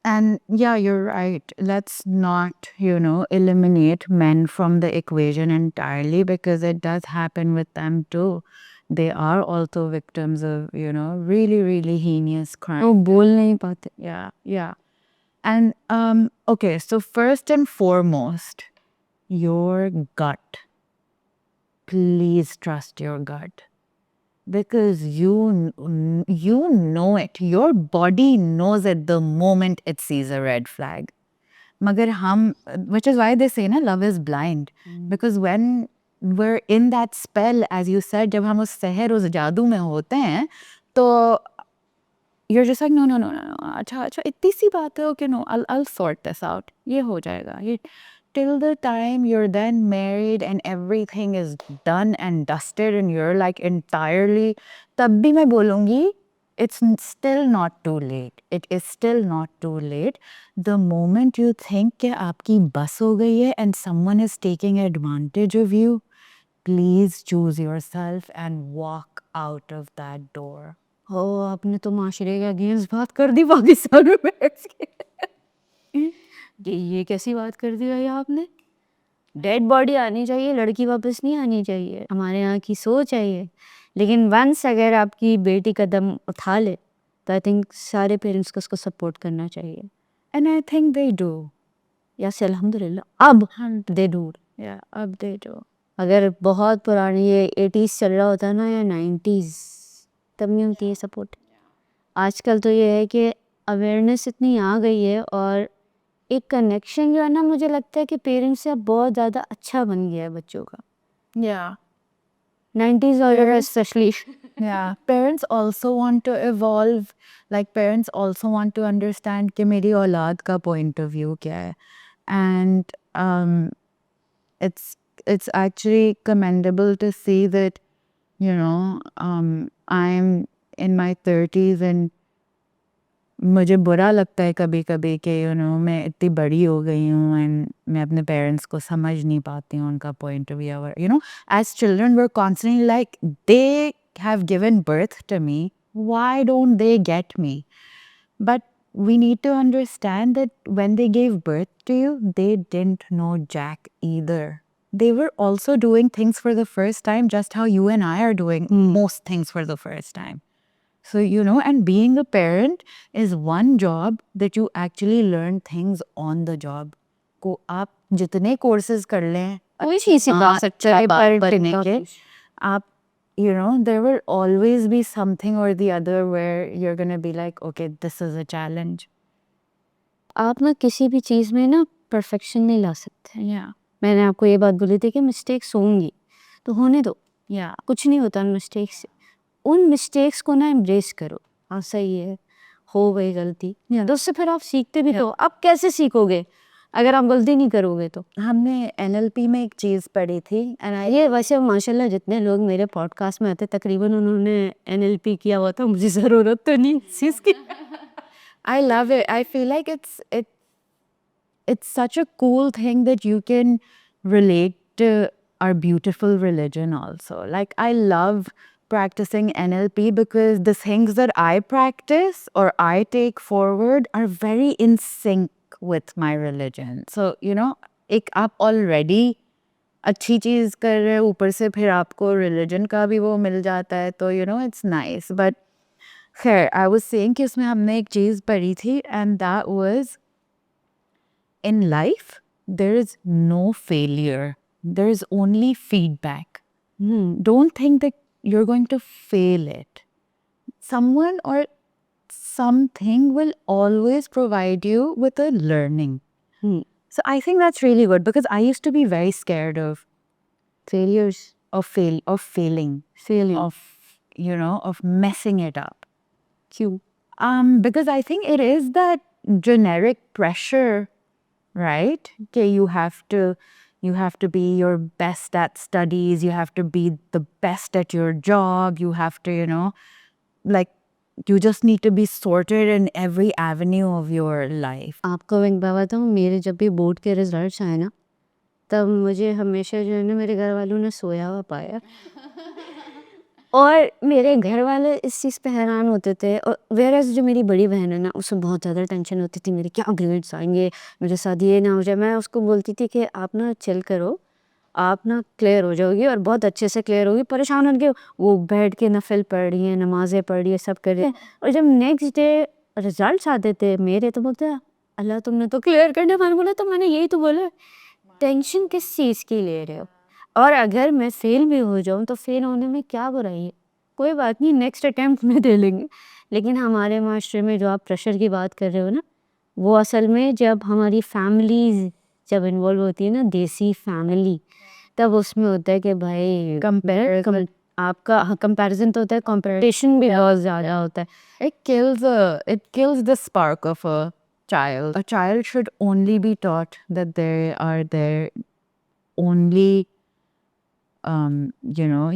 and yeah, you're right. Let's not, you know, eliminate men from the equation entirely because it does happen with them too. They are also victims of, you know, really, really heinous crime. वो बोल नहीं पाते। Yeah, yeah. And okay, so first and foremost, your gut. Please trust your gut. Because you know it. Your body knows it the moment it sees a red flag. Magar which is why they say na, love is blind. Because when we're in that spell, as you said, जब हम उस सहर उस जादू में होते हैं, तो you're just like, no, अच्छा इतनी सी बात है, okay, no, I'll sort this out. ये हो जाएगा. Till the time you're then married and everything is done and dusted and you're like entirely, तब भी मैं बोलूँगी, it's still not too late. It is still not too late. The moment you think कि आपकी बस हो गई है and someone is taking advantage of you, please choose yourself and walk out of that door. हो, आपने तो माशरे के अगेंस्ट बात कर दी पाकिस्तान में बैठ के। ये कैसी बात कर दी भाई आपने? डेड बॉडी आनी चाहिए, लड़की वापस नहीं आनी चाहिए, हमारे यहाँ की सोच है ये। लेकिन वंस अगर आपकी बेटी कदम उठा ले, तो आई थिंक सारे पेरेंट्स को उसको सपोर्ट करना चाहिए। And I think they do. Yes, अल्हम्दुलिल्लाह, अब दे डू। Yeah, अब they do. अगर बहुत पुरानी ये 80s चल रहा होता ना या 90s, तब नहीं होती है सपोर्ट। आजकल तो ये है कि अवेयरनेस इतनी आ गई है, और एक कनेक्शन जो है ना, मुझे लगता है कि पेरेंट्स से अब बहुत ज़्यादा अच्छा बन गया है बच्चों का। Yeah. 90s और specially. Yeah, parents also want to evolve. Like parents also want to understand कि मेरी औलाद का point of view क्या है. And it's actually commendable to see that, you know, I'm in my 30s and मुझे बुरा लगता है कभी कभी कि यू नो मैं इतनी बड़ी हो गई हूँ एंड मैं अपने पेरेंट्स को समझ नहीं पाती हूँ उनका point of view. You know as children were constantly like they have given birth to me, why don't they get me? But we need to understand that when they gave birth to you, they didn't know jack either. They were also doing things for the first time, just how you and I are doing most things for the first time. So, you know, and being a parent is one job that you actually learn things on the job. को आप जितने courses कर लें, कोई चीज़ सिखा सकता है बनने के, आप, you know, there will always be something or the other where you're going to be like, okay, this is a challenge. आप ना किसी भी चीज़ में ना परफेक्शन नहीं ला सकते। Yeah. मैंने आपको ये बात बोली थी कि मिस्टेक्स होंगी, तो होने दो। Yeah. कुछ नहीं होता मिस्टेक्स से। उन मिस्टेक्स को ना एम्ब्रेस करो। हाँ, सही है, हो गई गलती, तो उससे फिर आप सीखते भी तो। आप कैसे सीखोगे अगर आप गलती नहीं करोगे तो? हमने NLP में एक चीज़ पढ़ी थी एंड ये वैसे माशाल्लाह जितने लोग मेरे पॉडकास्ट में आते तकरीबन उन्होंने NLP किया हुआ था, मुझे ज़रूरत तो नहीं इस चीज़ की। I love it. I feel like it's it's such a cool thing that you can relate to our beautiful religion also. Like, I love practicing NLP because the things that I practice or I take forward are very in sync with my religion. So, एक आप already अच्छी चीज़ कर रहे हो, ऊपर से फिर आपको रिलीजन का भी वो मिल जाता है, तो इट्स नाइस. बट खैर, आई वाज सेइंग कि उसमें हमने एक चीज़ पढ़ी थी, and that was, in life there is no failure, there is only feedback. Don't think that you're going to fail it. Someone or something will always provide you with a learning. So I think that's really good, because I used to be very scared of failures, failing, failure. of messing it up. क्यों? Because I think it is that generic pressure, right? Okay, you have to be your best at studies, you have to be the best at your job, you have to, like, you just need to be sorted in every avenue of your life. आपको एक बात बताऊँ, मेरे जब भी board के results आए ना, तब मुझे हमेशा जो है ना मेरे घर वालों ने सोया हुआ पाया और मेरे घर वाले इस चीज़ पे हैरान होते थे. और वेयरएज़ जो मेरी बड़ी बहन है ना, उसे बहुत ज़्यादा टेंशन होती थी मेरे क्या ग्रेड्स आएंगे, मेरे साथ ये ना हो जाए. मैं उसको बोलती थी कि आप ना चिल करो, आप ना क्लियर हो जाओगी और बहुत अच्छे से क्लियर होगी. परेशान होने के वो बैठ के नफिल पढ़ रही है, नमाज़ें पढ़ रही है, सब कर रही है. और जब नेक्स्ट डे रिजल्ट्स आते थे मेरे, तो बोलते हैं अल्लाह तुमने तो क्लियर कर दिया. मैंने बोला तो मैंने यही तो बोला, टेंशन किस चीज़ की ले रहे हो. और अगर मैं फेल भी हो जाऊँ तो फेल होने में क्या बुराई है, कोई बात नहीं, नेक्स्ट अटेम्प्ट में दे लेंगे. लेकिन हमारे माशरे में जो आप प्रेशर की बात कर रहे हो ना, वो असल में जब हमारी फैमिलीज जब इन्वॉल्व होती है ना, देसी फैमिली, तब उसमें होता है कि भाई आपका कंपैरिजन तो होता है, कंपटीशन भी बहुत ज़्यादा होता है. It kills the spark of a child. A child should only be taught that they are there only,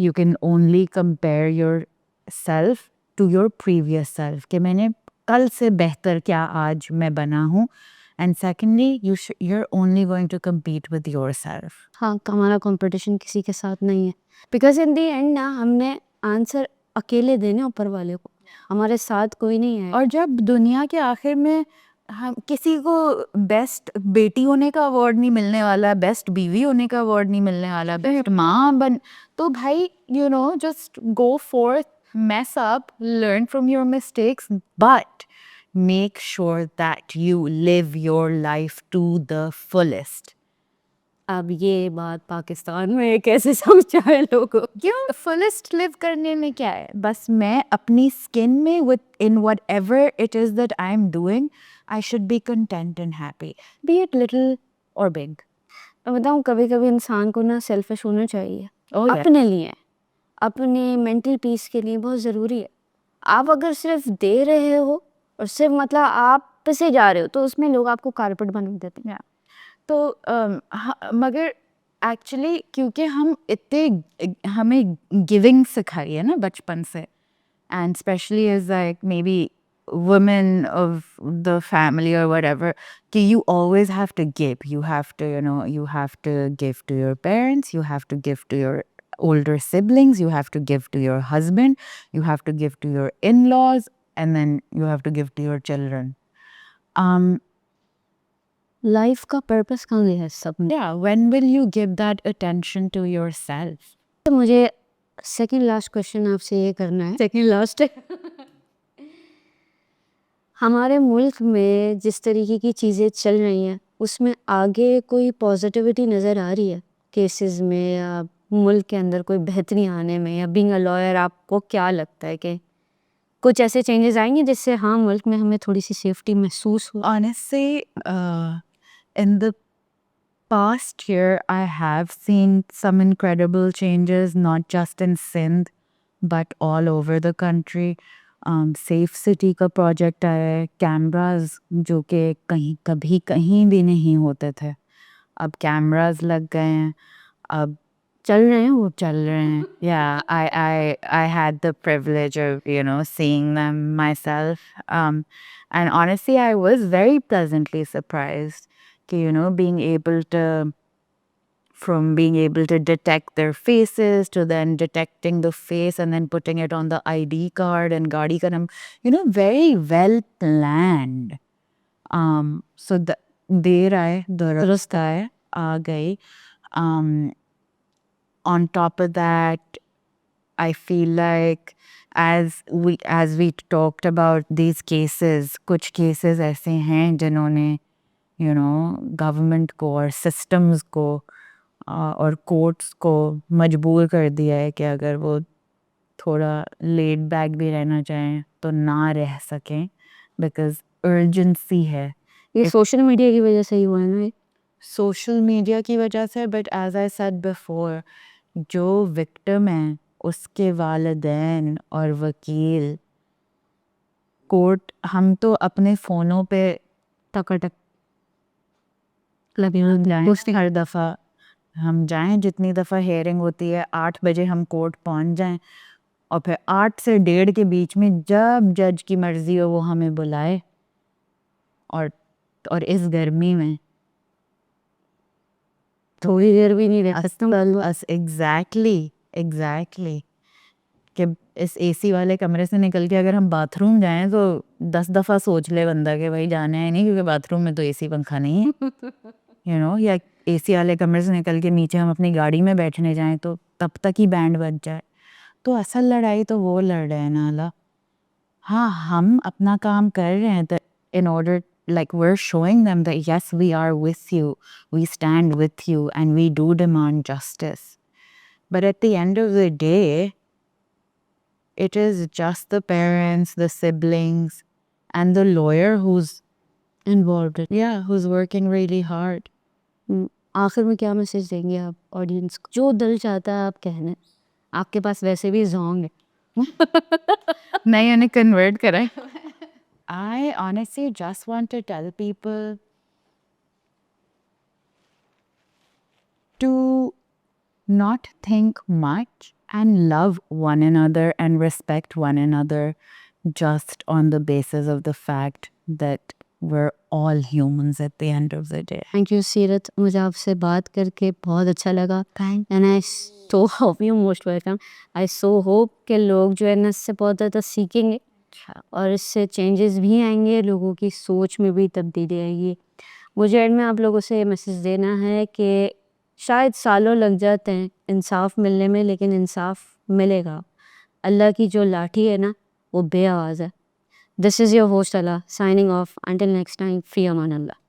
you can only compare yourself to your previous self, कि मैंने कल से बेहतर क्या आज मैं बना हूँ. And secondly, you're only going to compete with yourself. हाँ, हमारा कंपटीशन किसी के साथ नहीं है. बिकॉज इन दी एंड ना हमने आंसर अकेले देने ऊपर वाले को, हमारे साथ कोई नहीं है. और जब दुनिया के आखिर में हम किसी को बेस्ट बेटी होने का अवार्ड नहीं मिलने वाला, बेस्ट बीवी होने का अवार्ड नहीं मिलने वाला, बेस्ट माँ बन, तो भाई just go fourth, mess up, learn from your mistakes, but make sure that you live your life to the fullest. अब ये बात पाकिस्तान में कैसे समझाए लोगों को? क्यों फुलेस्ट लिव करने में क्या है, बस मैं अपनी स्किन में with in what ever it is that I am doing, I should be content and happy, B it little और बिग. मैं बताऊँ, कभी कभी इंसान को ना सेल्फिश होना चाहिए. Oh, yeah. अपने लिए, अपने मेंटल पीस के लिए बहुत ज़रूरी है. आप अगर सिर्फ दे रहे हो और सिर्फ मतलब आप पे जा रहे हो, तो उसमें लोग आपको कारपेट बना देते हैं. तो मगर एक्चुअली क्योंकि हम इतने हमें गिविंग सिखाई है ना बचपन से, and specially as like may be women of the family or whatever, कि you always have to give, you have to you have to give to your parents, you have to give to your older siblings, you have to give to your husband, you have to give to your in-laws, and then you have to give to your children. Life का purpose कहाँ है सब में? Yeah, when will you give that attention to yourself? तो मुझे second last question आपसे ये करना है, सेकंड लास्ट हमारे मुल्क में जिस तरीके की चीज़ें चल रही हैं, उसमें आगे कोई पॉजिटिविटी नज़र आ रही है केसेस में, या मुल्क के अंदर कोई बेहतरी आने में, या बीइंग अ लॉयर आपको क्या लगता है कि कुछ ऐसे चेंजेस आएंगे जिससे हाँ मुल्क में हमें थोड़ी सी सेफ्टी महसूस हो? Honestly, in the past year, I have seen some incredible changes, not just in Sindh, but all over the country. Safe city का प्रोजेक्ट आया है, कैमरास जो कि कहीं कभी कहीं भी नहीं होते थे, अब कैमरास लग गए हैं, अब चल रहे हैं वो. चल रहे हैं. Yeah, I had the privilege of seeing them myself, and honestly I was very pleasantly surprised कि you know being able to from being able to detect their faces to then detecting the face and then putting it on the ID card and gaadi ka number, you know, very well planned. So the देर आए दुरुस्त आए आ गई. um on top of that, I feel like as we talked about these cases, कुछ cases ऐसे हैं जिन्होंने you know government को और सिस्टम्स को और कोर्ट्स को मजबूर कर दिया है कि अगर वो थोड़ा लेड बैक भी रहना चाहें तो ना रह सकें बिकॉज अर्जेंसी है. ये सोशल मीडिया की वजह से ही हुआ है ना ये? सोशल मीडिया की वजह से, but as I said before, जो विक्टिम है उसके वालिदैन और वकील, कोर्ट, हम तो अपने फ़ोनों पे टकाटक जाएं हर दफ़ा हम जाएं, जितनी दफ़ा हेयरिंग होती है 8 बजे हम कोर्ट पहुंच जाएं और फिर 8 से 1:30 के बीच में जब जज की मर्ज़ी हो वो हमें बुलाए. और इस गर्मी में थोड़ी देर भी नहीं रह सकते. एग्जैक्टली कि इस एसी वाले कमरे से निकल के अगर हम बाथरूम जाएं तो 10 दफ़ा सोच ले बंदा कि भाई जाना है नहीं, क्योंकि बाथरूम में तो एसी पंखा नहीं है. यू नो, या एसी वाले कमरे से निकल के नीचे हम अपनी गाड़ी में बैठने जाएं तो तब तक ही बैंड बज जाए. तो असल लड़ाई तो वो लड़ रहे हैं नाला. हाँ, हम अपना काम कर रहे हैं in order, like we're showing them that yes, we are with you, we stand with you, and we do demand justice. But at the end of the day, it is just the parents, the siblings, and the lawyer who's involve. yeah, who's working really hard. आखिर में क्या message देंगे आप audience को? जो दिल चाहता है आप कहने, आपके पास वैसे भी जोंग है. नहीं, उन्हें कन्वर्ट करें. I honestly just want to tell people to not think much and love one another and respect one another just on the basis of the fact that we're all humans at the end of the day. Thank you सीरत, मुझे आपसे बात करके बहुत अच्छा लगा. And I so hope, you most welcome. I so hope कि लोग जो है ना इससे बहुत ज़्यादा सीखेंगे और इससे चेंजेस भी आएंगे, लोगों की सोच में भी तब्दीली आएगी. मुझे एंड में आप लोगों से ये मैसेज देना है कि शायद सालों लग जाते हैं इंसाफ मिलने में, लेकिन इंसाफ मिलेगा. अल्लाह की जो लाठी है ना वो बेआवाज़ है. This is your host Ala signing off. Until next time, फी अमान अल्लाह.